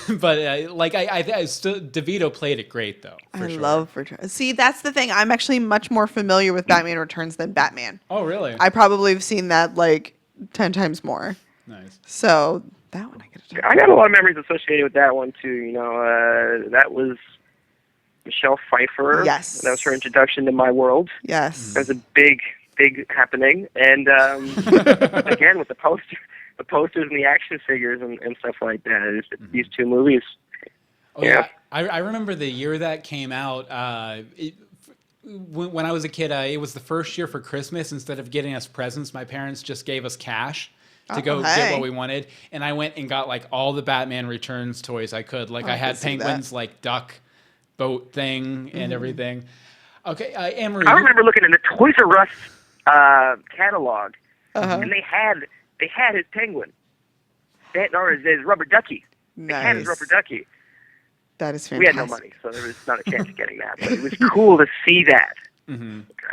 But I still DeVito played it great though. I love Returns. See, that's the thing. I'm actually much more familiar with Batman Returns than Batman. Oh really? I probably have seen that like 10 times more. Nice. So that one I could have. I got a lot of memories associated with that one too. That was Michelle Pfeiffer. Yes. That was her introduction to my world. Yes. That was a big happening, and again with the posters and the action figures and stuff like that. These two movies. Oh yeah, I remember the year that came out. When I was a kid, it was the first year for Christmas. Instead of getting us presents, my parents just gave us cash to go get what we wanted. And I went and got like all the Batman Returns toys I could. Like I had Penguin's like duck boat thing and everything. Okay, Anne-Marie. I remember looking in the Toys R Us catalog, and they had his Penguin, or his rubber ducky. They had his rubber ducky. That is fantastic. We had no money, so there was not a chance of getting that. But it was cool to see that. Mm-hmm. Okay.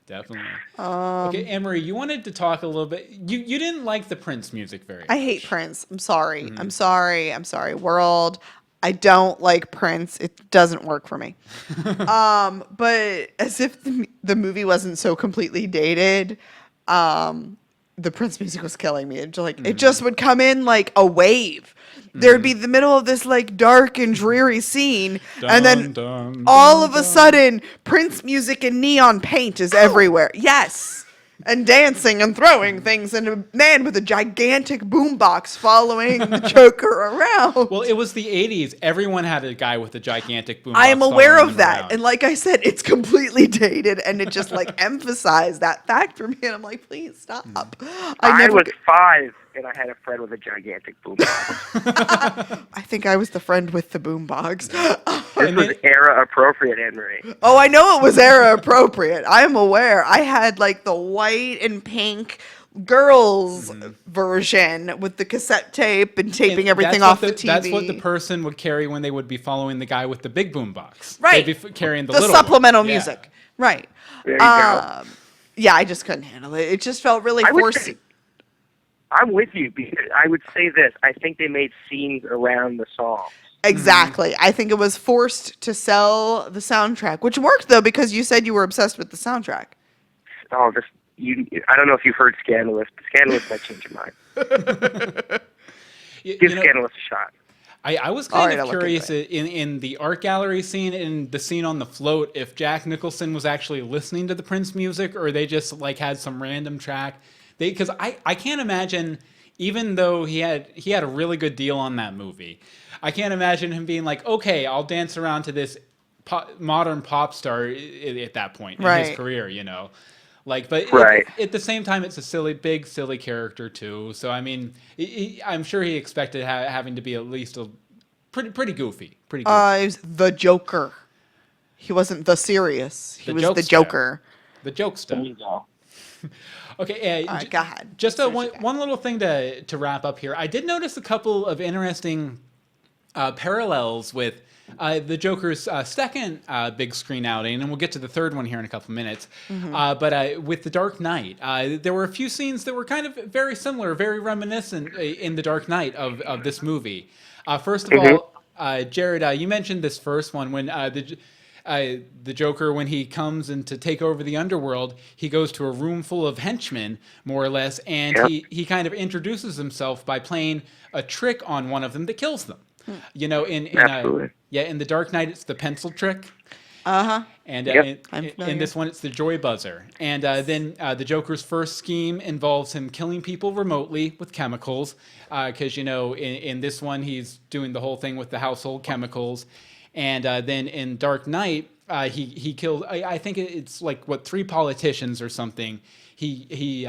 Definitely. Okay, Anne-Marie, you wanted to talk a little bit. You didn't like the Prince music very much. I hate Prince. I'm sorry. I'm sorry. World. I don't like Prince. It doesn't work for me. But as if the movie wasn't so completely dated, the Prince music was killing me. It just would come in like a wave. There'd be the middle of this like dark and dreary scene, and then all of a sudden, Prince music and neon paint is everywhere. Yes. And dancing and throwing things, and a man with a gigantic boombox following the Joker around. Well, it was the 80s. Everyone had a guy with a gigantic boombox. I am aware following of them that. around. And like I said, it's completely dated, and it just like emphasized that fact for me. And I'm like, please stop. I was 5, and I had a friend with a gigantic boombox. I think I was the friend with the boombox. This was era appropriate, Anne-Marie. Oh, I know it was era appropriate. I'm aware. I had like the white and pink girls version with the cassette tape and taping everything off the TV. That's what the person would carry when they would be following the guy with the big boombox. Right. They'd be carrying the the little supplemental one. music. Yeah. Right. There you go. Yeah, I just couldn't handle it. It just felt really forced. I'm with you. Because I would say this. I think they made scenes around the song. Exactly. I think it was forced to sell the soundtrack, which worked though because you said you were obsessed with the soundtrack. Oh, I don't know if you've heard Scandalous. Scandalous might change your mind. Give Scandalous a shot. I was kind of curious in the art gallery scene and the scene on the float if Jack Nicholson was actually listening to the Prince music or they just like had some random track. Because I can't imagine, even though he had a really good deal on that movie, I can't imagine him being like, okay, I'll dance around to this modern pop star at that point in his career, Like, but at the same time, it's a big silly character too. So I mean, I'm sure he expected having to be at least a pretty goofy. It was the Joker. He wasn't the serious. He The was the jokester. Joker. The There jokester. you go. Okay, All right, go ahead. just Let's one, finish it. one little thing to wrap up here. I did notice a couple of interesting parallels with the Joker's second big screen outing, and we'll get to the third one here in a couple minutes. But with The Dark Knight, there were a few scenes that were kind of very similar, very reminiscent in The Dark Knight of this movie. First of all, Jared, you mentioned this first one when the Joker, when he comes in to take over the underworld, he goes to a room full of henchmen, more or less, and he kind of introduces himself by playing a trick on one of them that kills them. You know, in The Dark Knight, it's the pencil trick. And in this one, it's the joy buzzer. And then the Joker's first scheme involves him killing people remotely with chemicals, because in this one he's doing the whole thing with the household chemicals. And then in Dark Knight, he killed. I think it's like 3 politicians or something. He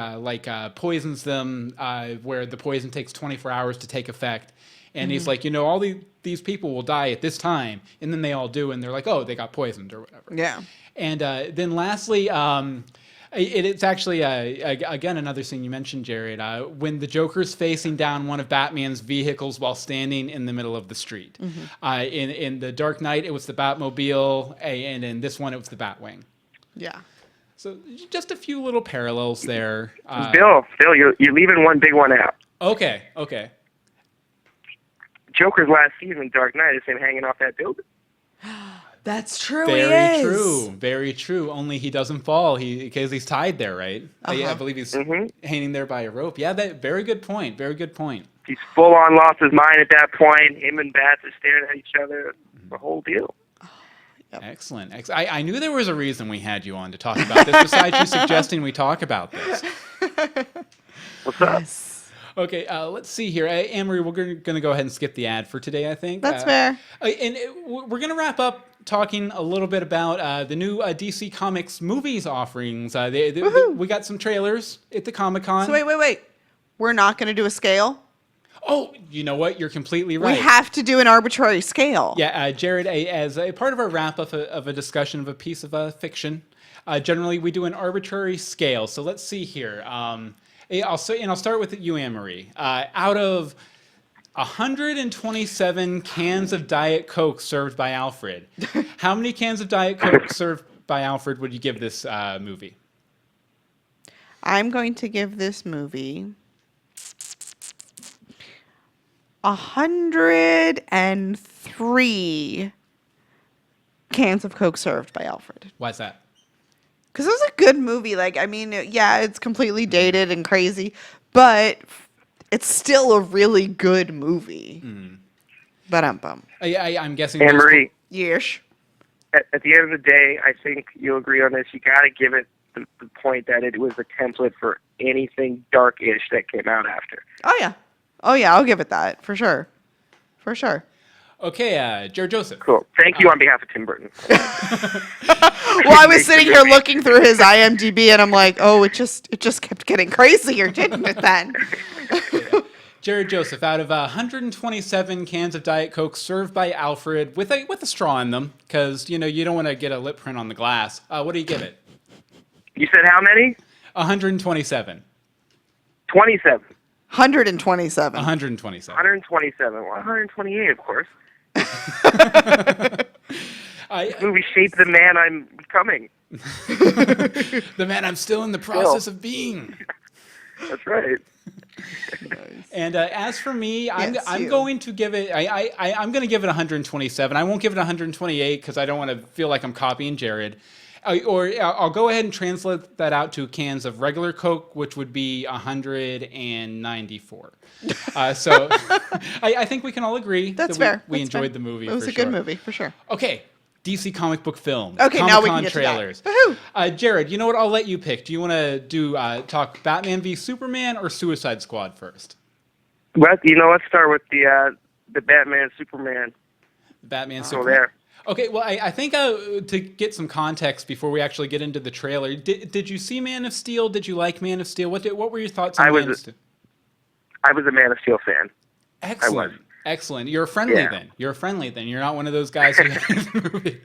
poisons them, where the poison takes 24 hours to take effect. And he's like, all these people will die at this time, and then they all do, and they're like, oh, they got poisoned or whatever. Yeah. And then lastly, it's actually again another scene you mentioned, Jared. When the Joker's facing down one of Batman's vehicles while standing in the middle of the street. In the Dark Knight, it was the Batmobile, and in this one, it was the Batwing. Yeah. So just a few little parallels there. Bill, you're leaving one big one out. Okay. Joker's last season, Dark Knight, is him hanging off that building. That's true. Very true. Very true. Only he doesn't fall because he's tied there, right? I believe he's hanging there by a rope. Yeah, very good point. Very good point. He's full on lost his mind at that point. Him and Bats are staring at each other. The whole deal. Yep. Excellent. I knew there was a reason we had you on to talk about this, besides you suggesting we talk about this. What's up? Yes. Okay, let's see here. Anne-Marie, we're going to go ahead and skip the ad for today, I think. That's fair. And we're going to wrap up talking a little bit about the new DC Comics movies offerings. We got some trailers at the Comicon. So wait. We're not going to do a scale? Oh, you know what? You're completely right. We have to do an arbitrary scale. Yeah, Jared, as a part of our wrap-up of a discussion of a piece of fiction, generally we do an arbitrary scale. So let's see here. I'll start with you, Anne-Marie. Out of 127 cans of Diet Coke served by Alfred, how many cans of Diet Coke served by Alfred would you give this movie? I'm going to give this movie 103 cans of Coke served by Alfred. Why's that? Because it was a good movie. Yeah, it's completely dated and crazy, but it's still a really good movie. But I'm guessing. Anne-Marie. Yes. At the end of the day, I think you'll agree on this. You got to give it the point that it was a template for anything dark-ish that came out after. Oh yeah, I'll give it that for sure. Okay, Jarod Joseph. Cool. Thank you on behalf of Tim Burton. Well, I was sitting here looking through his IMDb, and I'm like, oh, it just kept getting crazier, didn't it? Then. Jarod Joseph, out of 127 cans of Diet Coke served by Alfred with a straw in them, because you don't want to get a lip print on the glass. What do you give it? You said how many? 127. 27. 127. 127. 127. Well, 128, of course. This movie shaped the man I'm becoming. The man I'm still in the process of being. That's right. And as for me, I'm you. going to give it. I'm going to give it 127. I won't give it 128 because I don't want to feel like I'm copying Jared. I'll go ahead and translate that out to cans of regular Coke, which would be 194. So I think we can all agree That's that fair. we That's enjoyed fair. the movie. It was for a good sure. movie, for sure. Okay, DC comic book film. Okay, now we can Comicon get trailers. to that. Woohoo! Jared, you know what? I'll let you pick. Do you want to talk Batman v Superman or Suicide Squad first? Well, let's start with the Batman Superman. Batman So Superman. there. Okay, well, I think to get some context before we actually get into the trailer, did you see Man of Steel? Did you like Man of Steel? What were your thoughts on Man of Steel? I was a Man of Steel fan. Excellent. I was. Excellent. You're friendly then. You're not one of those guys who hated the movie.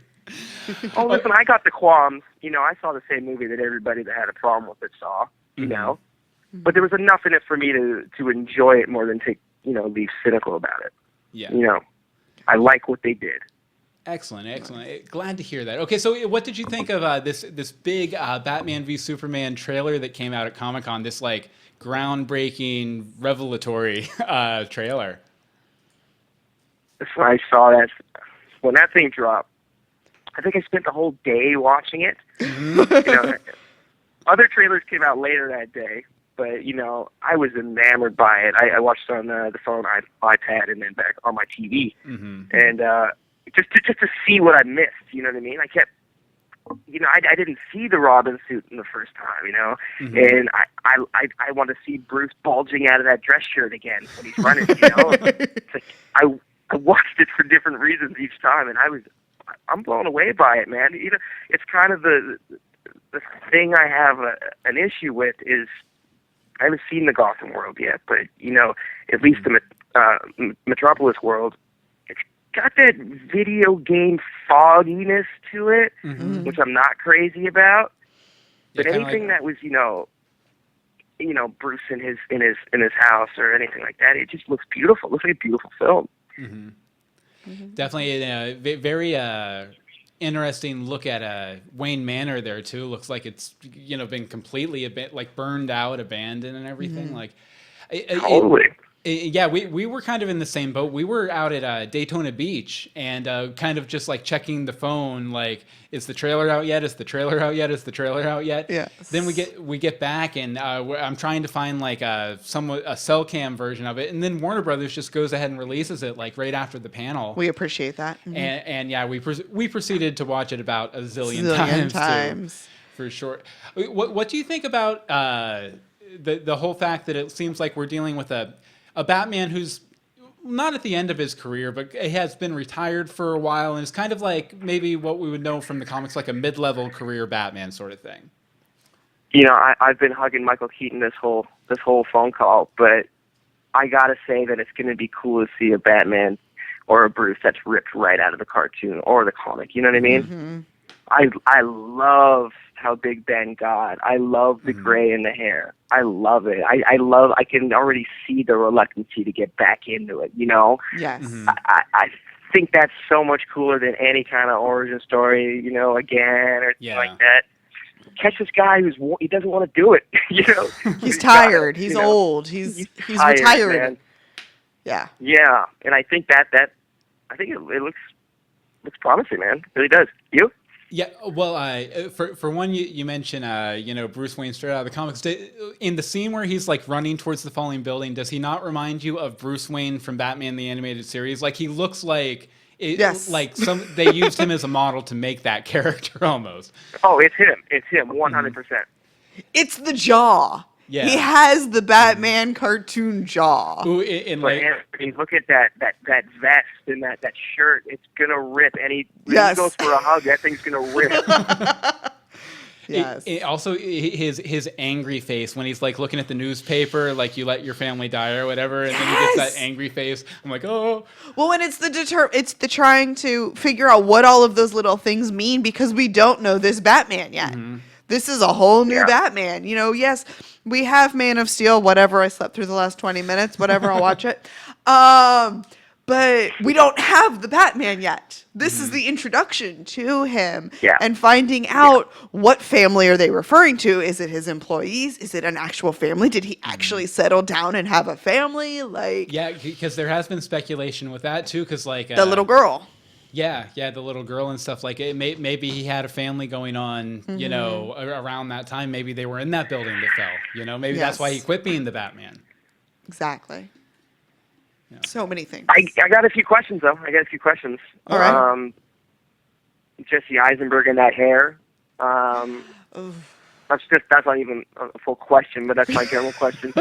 Oh, listen, I got the qualms. You know, I saw the same movie that everybody that had a problem with it saw. You know, but there was enough in it for me to enjoy it more than to be cynical about it. Yeah. You know, I like what they did. Excellent. Glad to hear that. Okay, so what did you think of this big Batman v Superman trailer that came out at Comicon? This like groundbreaking, revelatory trailer. So I saw that when that thing dropped. I think I spent the whole day watching it. Other trailers came out later that day, but I was enamored by it. I watched it on the phone, iPad, and then back on my TV, and just to see what I missed. You know what I mean? I kept, I didn't see the Robin suit in the first time, and I want to see Bruce bulging out of that dress shirt again when he's running. It's like I watched it for different reasons each time, and I'm blown away by it, man. It's kind of the thing I have an issue with is I haven't seen the Gotham world yet, but at least the Metropolis world, it's got that video game fogginess to it, which I'm not crazy about. But anything that was Bruce in his house or anything like that, it just looks beautiful. It looks like a beautiful film. Definitely a very interesting look at Wayne Manor there too. Looks like it's been completely burned out, abandoned, and everything. Totally. Yeah, we were kind of in the same boat. We were out at Daytona Beach and kind of just like checking the phone, like, is the trailer out yet? Is the trailer out yet? Is the trailer out yet? Yes. Then we get back and I'm trying to find like a cell cam version of it, and then Warner Brothers just goes ahead and releases it like right after the panel. We appreciate that. And yeah, we proceeded to watch it about a zillion times. Too, for sure. What do you think about the whole fact that it seems like we're dealing with a Batman who's not at the end of his career, but he has been retired for a while and is kind of like maybe what we would know from the comics, like a mid-level career Batman sort of thing. I've been hugging Michael Keaton this whole phone call, but I gotta say that it's gonna be cool to see a Batman or a Bruce that's ripped right out of the cartoon or the comic. You know what I mean? I love how Big Ben got. I love the gray in the hair. I love it. I can already see the reluctancy to get back into it, Yes. I think that's so much cooler than any kind of origin story, again, or something like that. Catch this guy he doesn't want to do it, He's tired. He's old. He's tired, retired. Man. Yeah. Yeah, and I think it looks promising, man. It really does. You? Yeah, well, for one, you mentioned, Bruce Wayne straight out of the comics. In the scene where he's like running towards the falling building, does he not remind you of Bruce Wayne from Batman the Animated Series? Like he looks like yes, like they used him as a model to make that character almost. Oh, it's him. It's him, 100%. It's the jaw. Yeah. He has the Batman cartoon jaw. Ooh, look at that vest and that shirt. It's gonna rip. When he goes for a hug, that thing's gonna rip. Yes. Also, his angry face when he's like looking at the newspaper, like you let your family die or whatever, and then he gets that angry face. I'm like, oh. Well, and it's the trying to figure out what all of those little things mean because we don't know this Batman yet. This is a whole new Batman. Yes, we have Man of Steel, whatever. I slept through the last 20 minutes, whatever. I'll watch it. But we don't have the Batman yet. This is the introduction to him and finding out what family are they referring to. Is it his employees? Is it an actual family? Did he actually settle down and have a family? Yeah, because there has been speculation with that too. Because the little girl. Yeah, the little girl and stuff like it. Maybe he had a family going on, around that time. Maybe they were in that building that fell. Maybe that's why he quit being the Batman. Exactly. Yeah. So many things. I got a few questions though. All right. Jesse Eisenberg and that hair. That's not even a full question, but that's my general question.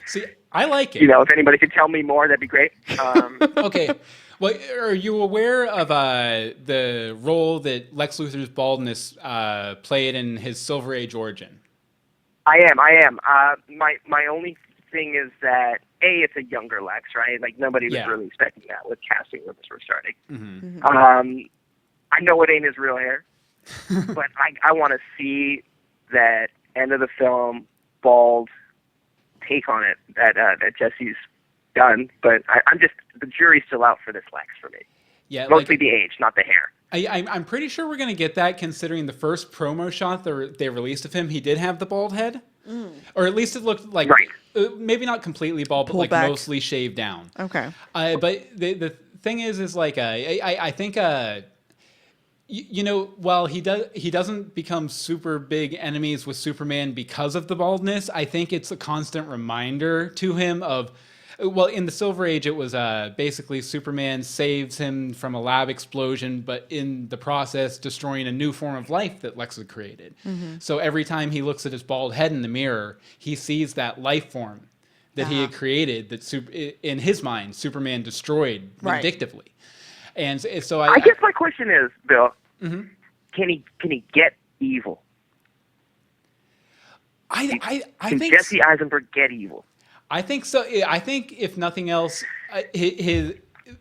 See, I like it. If anybody could tell me more, that'd be great. Okay. Well, are you aware of the role that Lex Luthor's baldness played in his Silver Age origin? I am. My only thing is that it's a younger Lex, right? Like nobody was really expecting that with casting when this was starting. I know it ain't his real hair, but I want to see that end of the film bald take on it that Jesse's done. But I'm just, the jury's still out for this Lex for me. Yeah, mostly the age, not the hair. I'm pretty sure we're going to get that, considering the first promo shot they released of him, he did have the bald head. Or at least it looked like, maybe not completely bald, but like back. Mostly shaved down. Okay. But the thing is like, I think, while he doesn't become super big enemies with Superman because of the baldness, I think it's a constant reminder to him of, well, in the Silver Age, it was basically Superman saves him from a lab explosion, but in the process, destroying a new form of life that Lex had created. So every time he looks at his bald head in the mirror, he sees that life form that he had created that, in his mind, Superman destroyed vindictively. And so I guess my question is, Bill, can he get evil? I can think Jesse Eisenberg get evil? I think so. I think if nothing else, he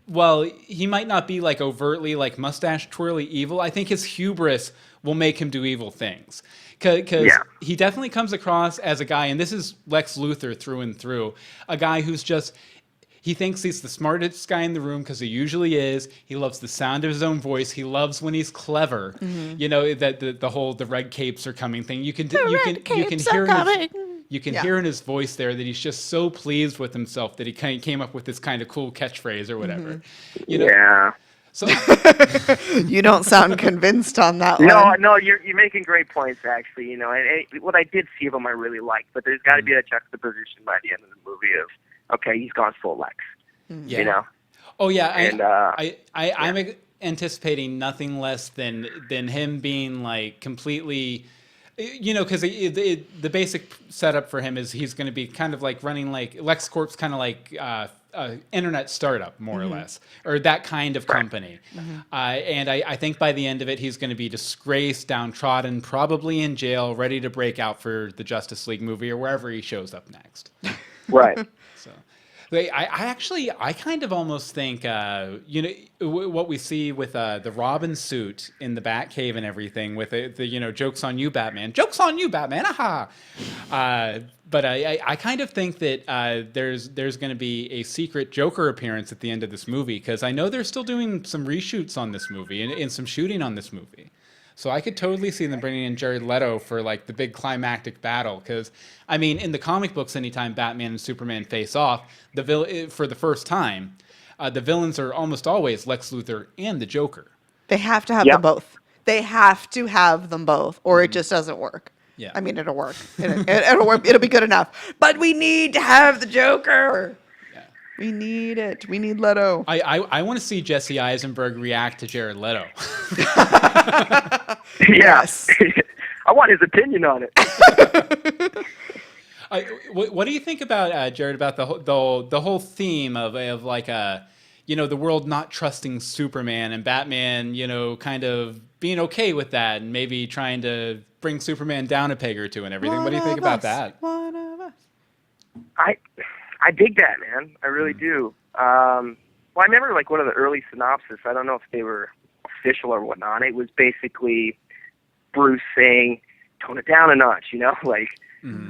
might not be like overtly like mustache twirly evil. I think his hubris will make him do evil things. Because he definitely comes across as a guy, and this is Lex Luthor through and through, a guy who's just, he thinks he's the smartest guy in the room because he usually is. He loves the sound of his own voice. He loves when he's clever. You know, that the red capes are coming thing. You can hear in his voice there that he's just so pleased with himself that he kind of came up with this kind of cool catchphrase or whatever. You know? So you don't sound convinced on that one. No, you're making great points, actually. You know, and what I did see of him I really liked, but there's got to be a juxtaposition by the end of the movie of, okay, he's gone full Lex. You know? Oh yeah, and I'm anticipating nothing less than him being like completely, you know, because the basic setup for him is he's going to be kind of like running like LexCorp's kind of like internet startup, more or less, or that kind of company. And I think by the end of it, he's going to be disgraced, downtrodden, probably in jail, ready to break out for the Justice League movie or wherever he shows up next. Right. So, I kind of almost think, you know, what we see with the Robin suit in the Batcave and everything, with the you know, jokes on you, Batman, aha. But I kind of think that there's going to be a secret Joker appearance at the end of this movie, because I know they're still doing some reshoots on this movie and some shooting on this movie. So I could totally see them bringing in Jared Leto for like the big climactic battle. Because I mean, in the comic books, anytime Batman and Superman face off, for the first time, the villains are almost always Lex Luthor and the Joker. They have to have them both. They have to have them both, or it just doesn't work. Yeah, I mean, it'll work. It'll work. It'll be good enough. But we need to have the Joker. We need it. We need Leto. I want to see Jesse Eisenberg react to Jared Leto. Yes. I want his opinion on it. What do you think about, Jared, about the whole theme of like, you know, the world not trusting Superman and Batman, you know, kind of being okay with that and maybe trying to bring Superman down a peg or two and everything? What do you think about that? One of us. I dig that, man. I really do. Well, I remember like one of the early synopses. I don't know if they were official or whatnot. It was basically Bruce saying, "Tone it down a notch," you know, like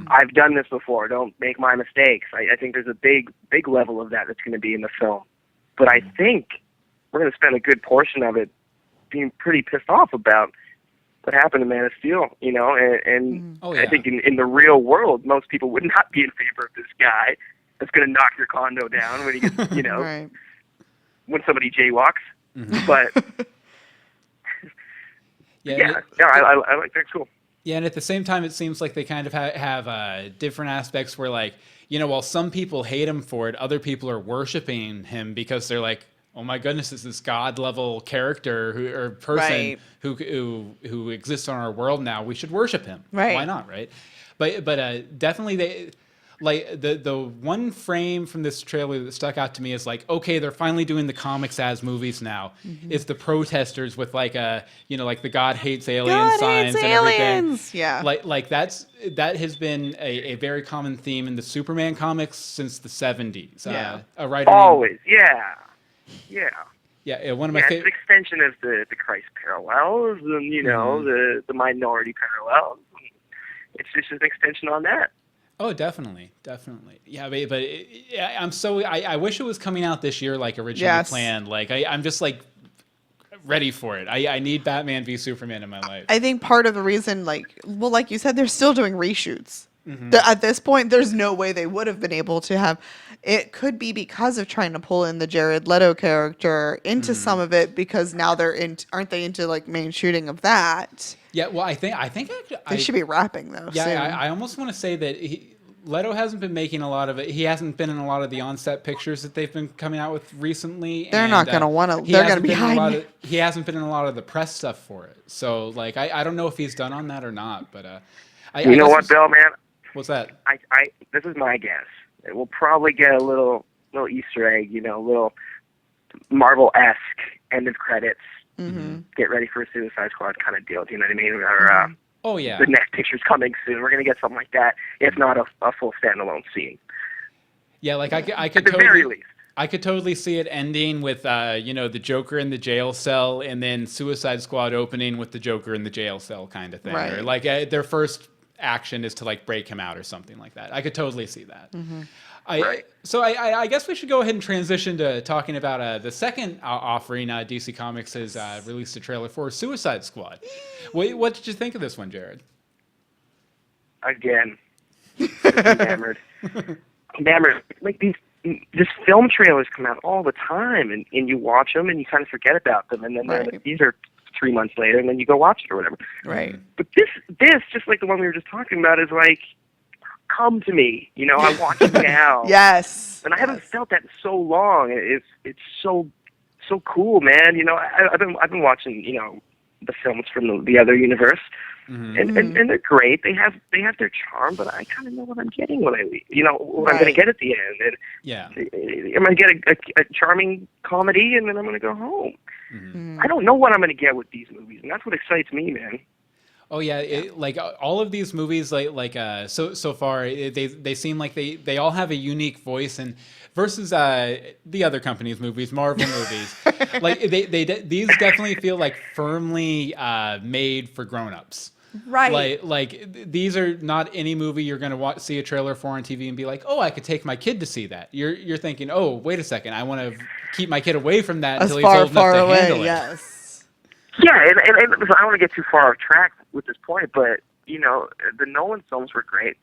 I've done this before. Don't make my mistakes. I think there's a big level of that that's going to be in the film. But I think we're going to spend a good portion of it being pretty pissed off about what happened to Man of Steel, you know, and I think in the real world, most people would not be in favor of this guy that's going to knock your condo down when he gets, you know, when somebody jaywalks. But I like that. Cool. Yeah, and at the same time, it seems like they kind of have different aspects where, like, you know, while some people hate him for it, other people are worshiping him because they're like, oh my goodness, it's this god level character or person who exists on our world now. We should worship him. Right. Why not? Right. But definitely like the one frame from this trailer that stuck out to me is like, okay, they're finally doing the comics as movies now. It's the protesters with like you know, like the God hates alien signs and everything. Yeah. Like that has been a very common theme in the Superman comics since the 70s. Yeah. A writer always. Yeah. One of my It's an favorite. extension of the Christ parallels and, the minority parallels. It's just an extension on that. Oh, definitely. Yeah, but I wish it was coming out this year like originally Yes. planned. Like I'm just like ready for it. I need Batman v Superman in my life. I think part of the reason, like you said, they're still doing reshoots. Mm-hmm. At this point, there's no way they would have been able to have. It could be because of trying to pull in the Jared Leto character into some of it, because now aren't they into like main shooting of that? Yeah, well, I think actually, They should be wrapping though. Yeah, soon. I almost want to say that Leto hasn't been making a lot of it. He hasn't been in a lot of the on-set pictures that they've been coming out with recently. They're not going to want to. They're going to be hiding. He hasn't been in a lot of the press stuff for it. So, like, I don't know if he's done on that or not. But you know what, Bill, man? What's that? This is my guess. We'll probably get a little Easter egg, little Marvel-esque end of credits. Mm-hmm. Get ready for a Suicide Squad kind of deal. Do you know what I mean? Or, oh yeah. The next picture's coming soon. We're gonna get something like that, if not a full standalone scene. Yeah, like I could at the totally, very least. I could totally see it ending with the Joker in the jail cell, and then Suicide Squad opening with the Joker in the jail cell kind of thing. Right. Or like their first action is to like break him out or something like that. I could totally see that. Mm-hmm. So I guess we should go ahead and transition to talking about the second offering. DC Comics has released a trailer for Suicide Squad. What did you think of this one, Jared? Again, enamored. Like this film trailers come out all the time, and you watch them and you kind of forget about them, and then these are 3 months later, and then you go watch it or whatever. Right. But this just like the one we were just talking about is like, come to me, I want you now. Yes. And I haven't felt that in so long. It's so cool, man. I've been watching, the films from the other universe, and they're great. They have their charm, but I kind of know what I'm getting when I leave. What I'm going to get at the end. And yeah, I'm going to get a charming comedy, and then I'm going to go home. Mm-hmm. I don't know what I'm going to get with these movies, and that's what excites me, man. Oh yeah, like all of these movies, so far, they seem like they all have a unique voice, and versus the other companies' movies, Marvel movies, like these definitely feel like firmly made for grown-ups. Right. Like these are not any movie you're gonna see a trailer for on TV and be like, oh, I could take my kid to see that. You're thinking, oh, wait a second, I want to keep my kid away from that until he's old enough to handle it. Yes. Yeah, and I don't want to get too far off track with this point, but, the Nolan films were great.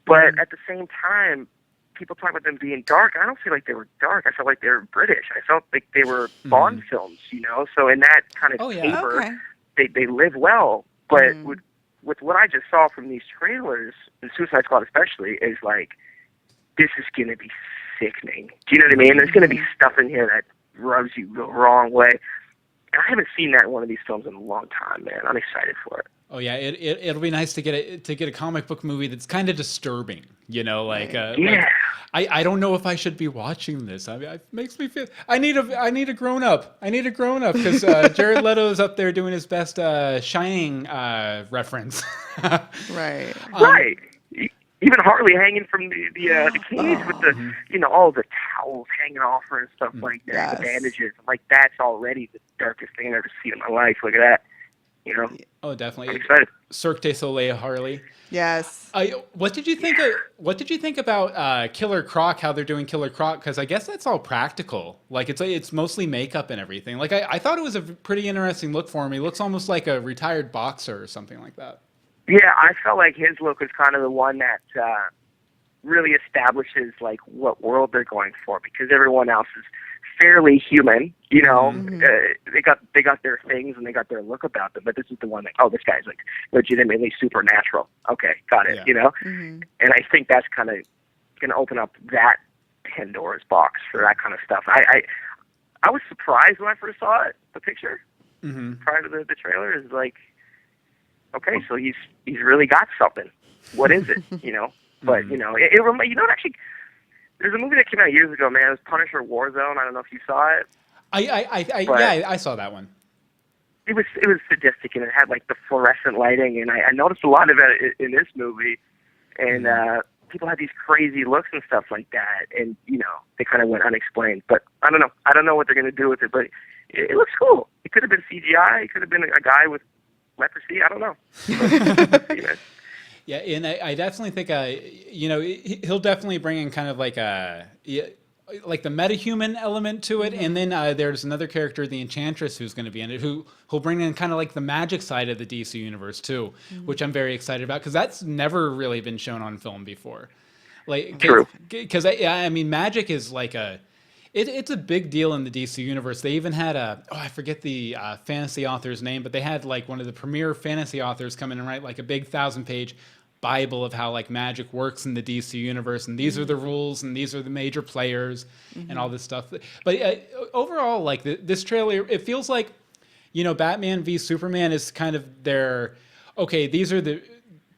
But at the same time, people talk about them being dark. I don't feel like they were dark. I felt like they were British. I felt like they were Bond films, So in that kind of paper, they live well. But with what I just saw from these trailers, and Suicide Squad especially, is like, this is going to be sickening. Do you know what I mean? There's going to be stuff in here that rubs you the wrong way. And I haven't seen that in one of these films in a long time, man. I'm excited for it. Oh yeah, it'll be nice to get a comic book movie that's kind of disturbing, like I don't know if I should be watching this. I mean, it makes me feel I need a grown up. I need a grown up because Jared Leto's up there doing his best Shining reference. Right. Right. Even Harley hanging from the cage with the all the towels hanging off her and stuff like that, Yes. the bandages. I'm like, that's already the darkest thing I've ever seen in my life. Look at that. Oh, definitely. I'm excited. Cirque du Soleil Harley. Yes. What did you think about Killer Croc? How they're doing Killer Croc? Because I guess that's all practical. Like it's mostly makeup and everything. Like I thought it was a pretty interesting look for him. He looks almost like a retired boxer or something like that. Yeah, I felt like his look was kind of the one that really establishes like what world they're going for, because everyone else is fairly human. They got their things and they got their look about them, but this is the one that, oh, this guy's like legitimately supernatural. Okay, got it. Yeah. And I think that's kind of going to open up that Pandora's box for that kind of stuff. I was surprised when I first saw it, the picture prior to the trailer. Is like, okay, so he's really got something. What is it? But actually, there's a movie that came out years ago, man. It was Punisher Warzone. I don't know if you saw it. I saw that one. It was sadistic, and it had like the fluorescent lighting, and I noticed a lot of it in this movie. And people had these crazy looks and stuff like that, and they kind of went unexplained. But I don't know. I don't know what they're going to do with it, but it looks cool. It could have been CGI. It could have been a guy with leprosy. I don't know. See, man. Yeah, and I definitely think he'll definitely bring in kind of like like the metahuman element to it, and then there's another character, the Enchantress, who's going to be in it, who'll bring in kind of like the magic side of the DC universe too, which I'm very excited about because that's never really been shown on film before. Like, because I mean, magic is like it's a big deal in the DC universe. They even had I forget the fantasy author's name, but they had like one of the premier fantasy authors come in and write like a big 1,000-page Bible of how like magic works in the DC universe, and these are the rules, and these are the major players, and all this stuff. But overall, like this trailer, it feels like, Batman v Superman is kind of these are the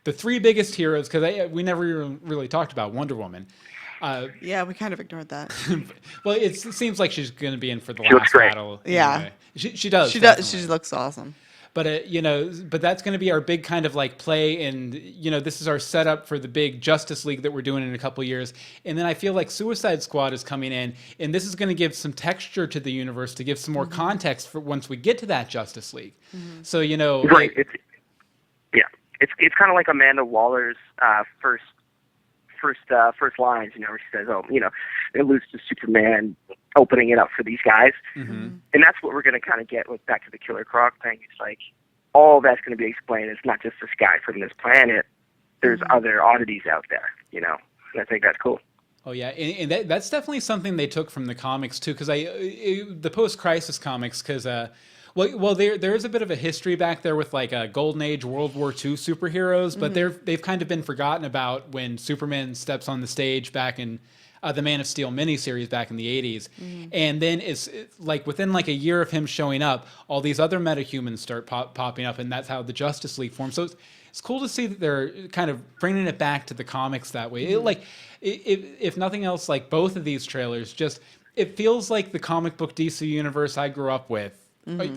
three biggest heroes, because we never really talked about Wonder Woman. Yeah, we kind of ignored that. Well, it seems like she's going to be in for the She looks last great. battle. Yeah. Anyway. She does. She definitely. does. She looks awesome. But but that's going to be our big kind of like play, and this is our setup for the big Justice League that we're doing in a couple of years. And then I feel like Suicide Squad is coming in, and this is going to give some texture to the universe, to give some more context for once we get to that Justice League. So Right. It's kind of like Amanda Waller's first lines, where she says, it alludes to Superman opening it up for these guys. And that's what we're going to kind of get with back to the Killer Croc thing. It's like all that's going to be explained. It's not just this guy from this planet. There's other oddities out there, and I think that's cool. Oh yeah, and that's definitely something they took from the comics too, because the post-crisis comics, because well, there is a bit of a history back there with like Golden Age World War II superheroes, but they've kind of been forgotten about when Superman steps on the stage back in the Man of Steel miniseries back in the 80s. And then it's like within like a year of him showing up, all these other metahumans start popping up, and that's how the Justice League forms. So it's cool to see that they're kind of bringing it back to the comics that way. If nothing else, like both of these trailers, it feels like the comic book DC universe I grew up with.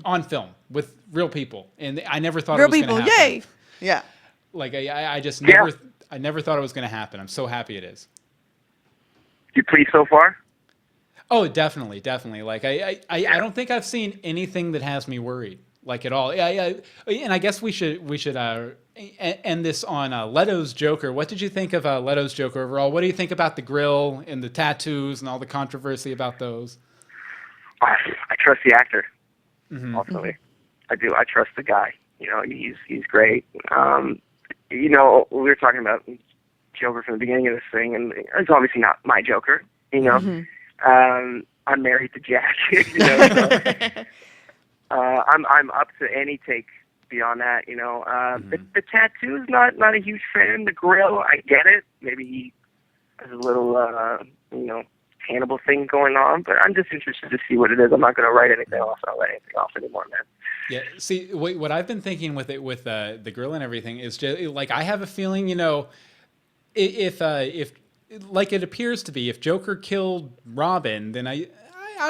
On film with real people, and I never thought it was going to happen. Yay! Yeah. Like I just never, I never thought it was going to happen. I'm so happy it is. You pleased so far? Oh, definitely. Like I don't think I've seen anything that has me worried, like at all. And I guess we should end this on Leto's Joker. What did you think of Leto's Joker overall? What do you think about the grill and the tattoos and all the controversy about those? I trust the actor. Ultimately, I do. I trust the guy. He's great. We were talking about Joker from the beginning of this thing, and it's obviously not my Joker. I'm married to Jack. So, I'm up to any take beyond that. The tattoo's not a huge fan. The grill, I get it. Maybe he has a little Hannibal thing going on, but I'm just interested to see what it is. I'm not going to write anything off. I don't write anything off anymore, man. Yeah. See, what I've been thinking with it, with the grill and everything, is just like I have a feeling, if like it appears to be, if Joker killed Robin, then I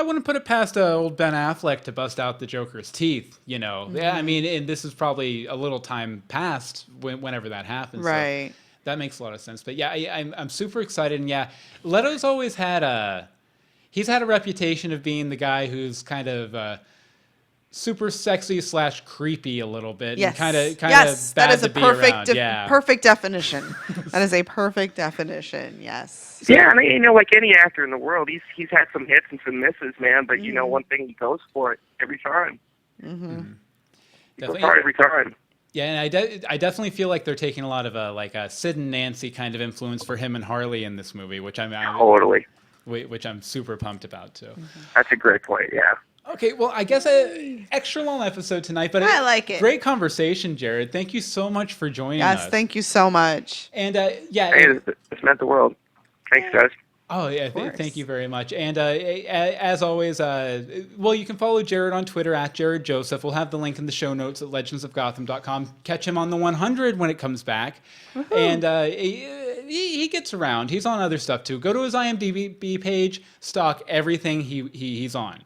wouldn't put it past old Ben Affleck to bust out the Joker's teeth. Yeah, I mean, and this is probably a little time past whenever that happens. Right. So that makes a lot of sense. But yeah, I'm super excited. And yeah, Leto's always had he's had a reputation of being the guy who's kind of super sexy / creepy a little bit. Yes. And kind yes. of bad That is to a be perfect, around. perfect definition. That is a perfect definition. Yes. Yeah, I mean, like any actor in the world, he's had some hits and some misses, man. But one thing, he goes for it every time. He goes hard every time. Yeah, and I definitely feel like they're taking a lot of a Sid and Nancy kind of influence for him and Harley in this movie, which Totally. Which I'm super pumped about too. That's a great point. Yeah. Okay, well, I guess an extra long episode tonight, but I like it. Great conversation, Jarod. Thank you so much for joining us. Yes, thank you so much. And Hey, it's meant the world. Thanks, guys. Oh, yeah, thank you very much. And as always, you can follow Jarod on Twitter at Jarod Joseph. We'll have the link in the show notes at legendsofgotham.com. Catch him on the 100 when it comes back. Woo-hoo. And he gets around. He's on other stuff, too. Go to his IMDb page, stalk everything he's on.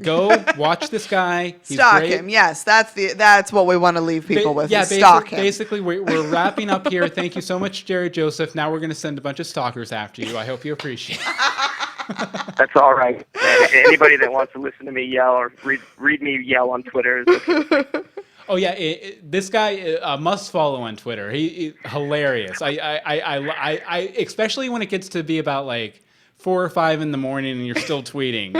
Go watch this guy. He's Stalk great. him. Yes, that's what we want to leave people with. Yeah, is stalk him. basically, we're wrapping up here. Thank you so much, Jarod Joseph. Now we're going to send a bunch of stalkers after you. I hope you appreciate it. That's all right. Anybody that wants to listen to me yell or read me yell on Twitter. Oh yeah, this guy must follow on Twitter. He hilarious. I especially when it gets to be about like 4 or 5 in the morning and you're still tweeting.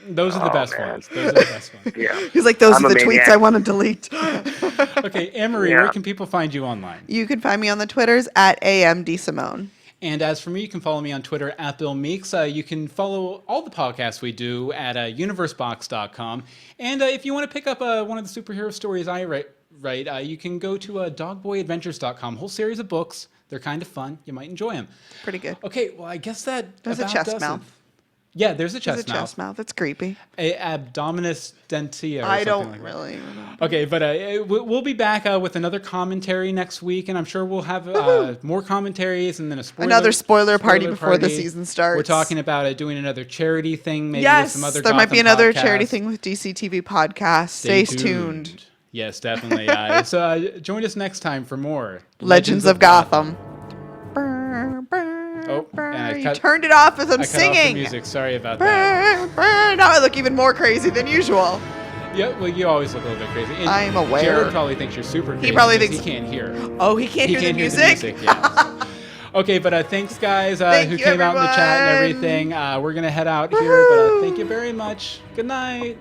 Those are the best ones. Those are the best ones. Yeah. He's like, those I'm are a the tweets maniac. I want to delete. Okay, Anne-Marie, Yeah. where can people find you online? You can find me on the Twitters at AMDSimone. And as for me, you can follow me on Twitter at Bill Meeks. You can follow all the podcasts we do at universebox.com. And if you want to pick up one of the superhero stories I write, you can go to dogboyadventures.com. Whole series of books. They're kind of fun. You might enjoy them. Pretty good. Okay, well, I guess that There's a about chest does mouth. it. Yeah, there's a There's chest a mouth. chest mouth. It's creepy. A abdominis dentia. Or I something don't like that. really remember. Okay, but we'll be back with another commentary next week, and I'm sure we'll have more commentaries and then Another spoiler party spoiler before the party. season starts. We're talking about doing another charity thing, maybe Yes, with some other there might be Gotham another podcasts. charity thing with DCTV podcast. Stay tuned. Yes, definitely. So join us next time for more Legends of Gotham. Oh, and I You cut- turned it off as I'm I cut off the singing. music. Sorry about that. Now I look even more crazy than usual. Yeah, well, you always look a little bit crazy. And I'm aware. Jared probably thinks you're super crazy. He probably because thinks- he can't hear. Oh, he can't hear the music? Yeah. Okay, but thanks, guys, Thank who you, came out in the chat and everyone. everything. We're going to head out here, but thank you very much. Good night.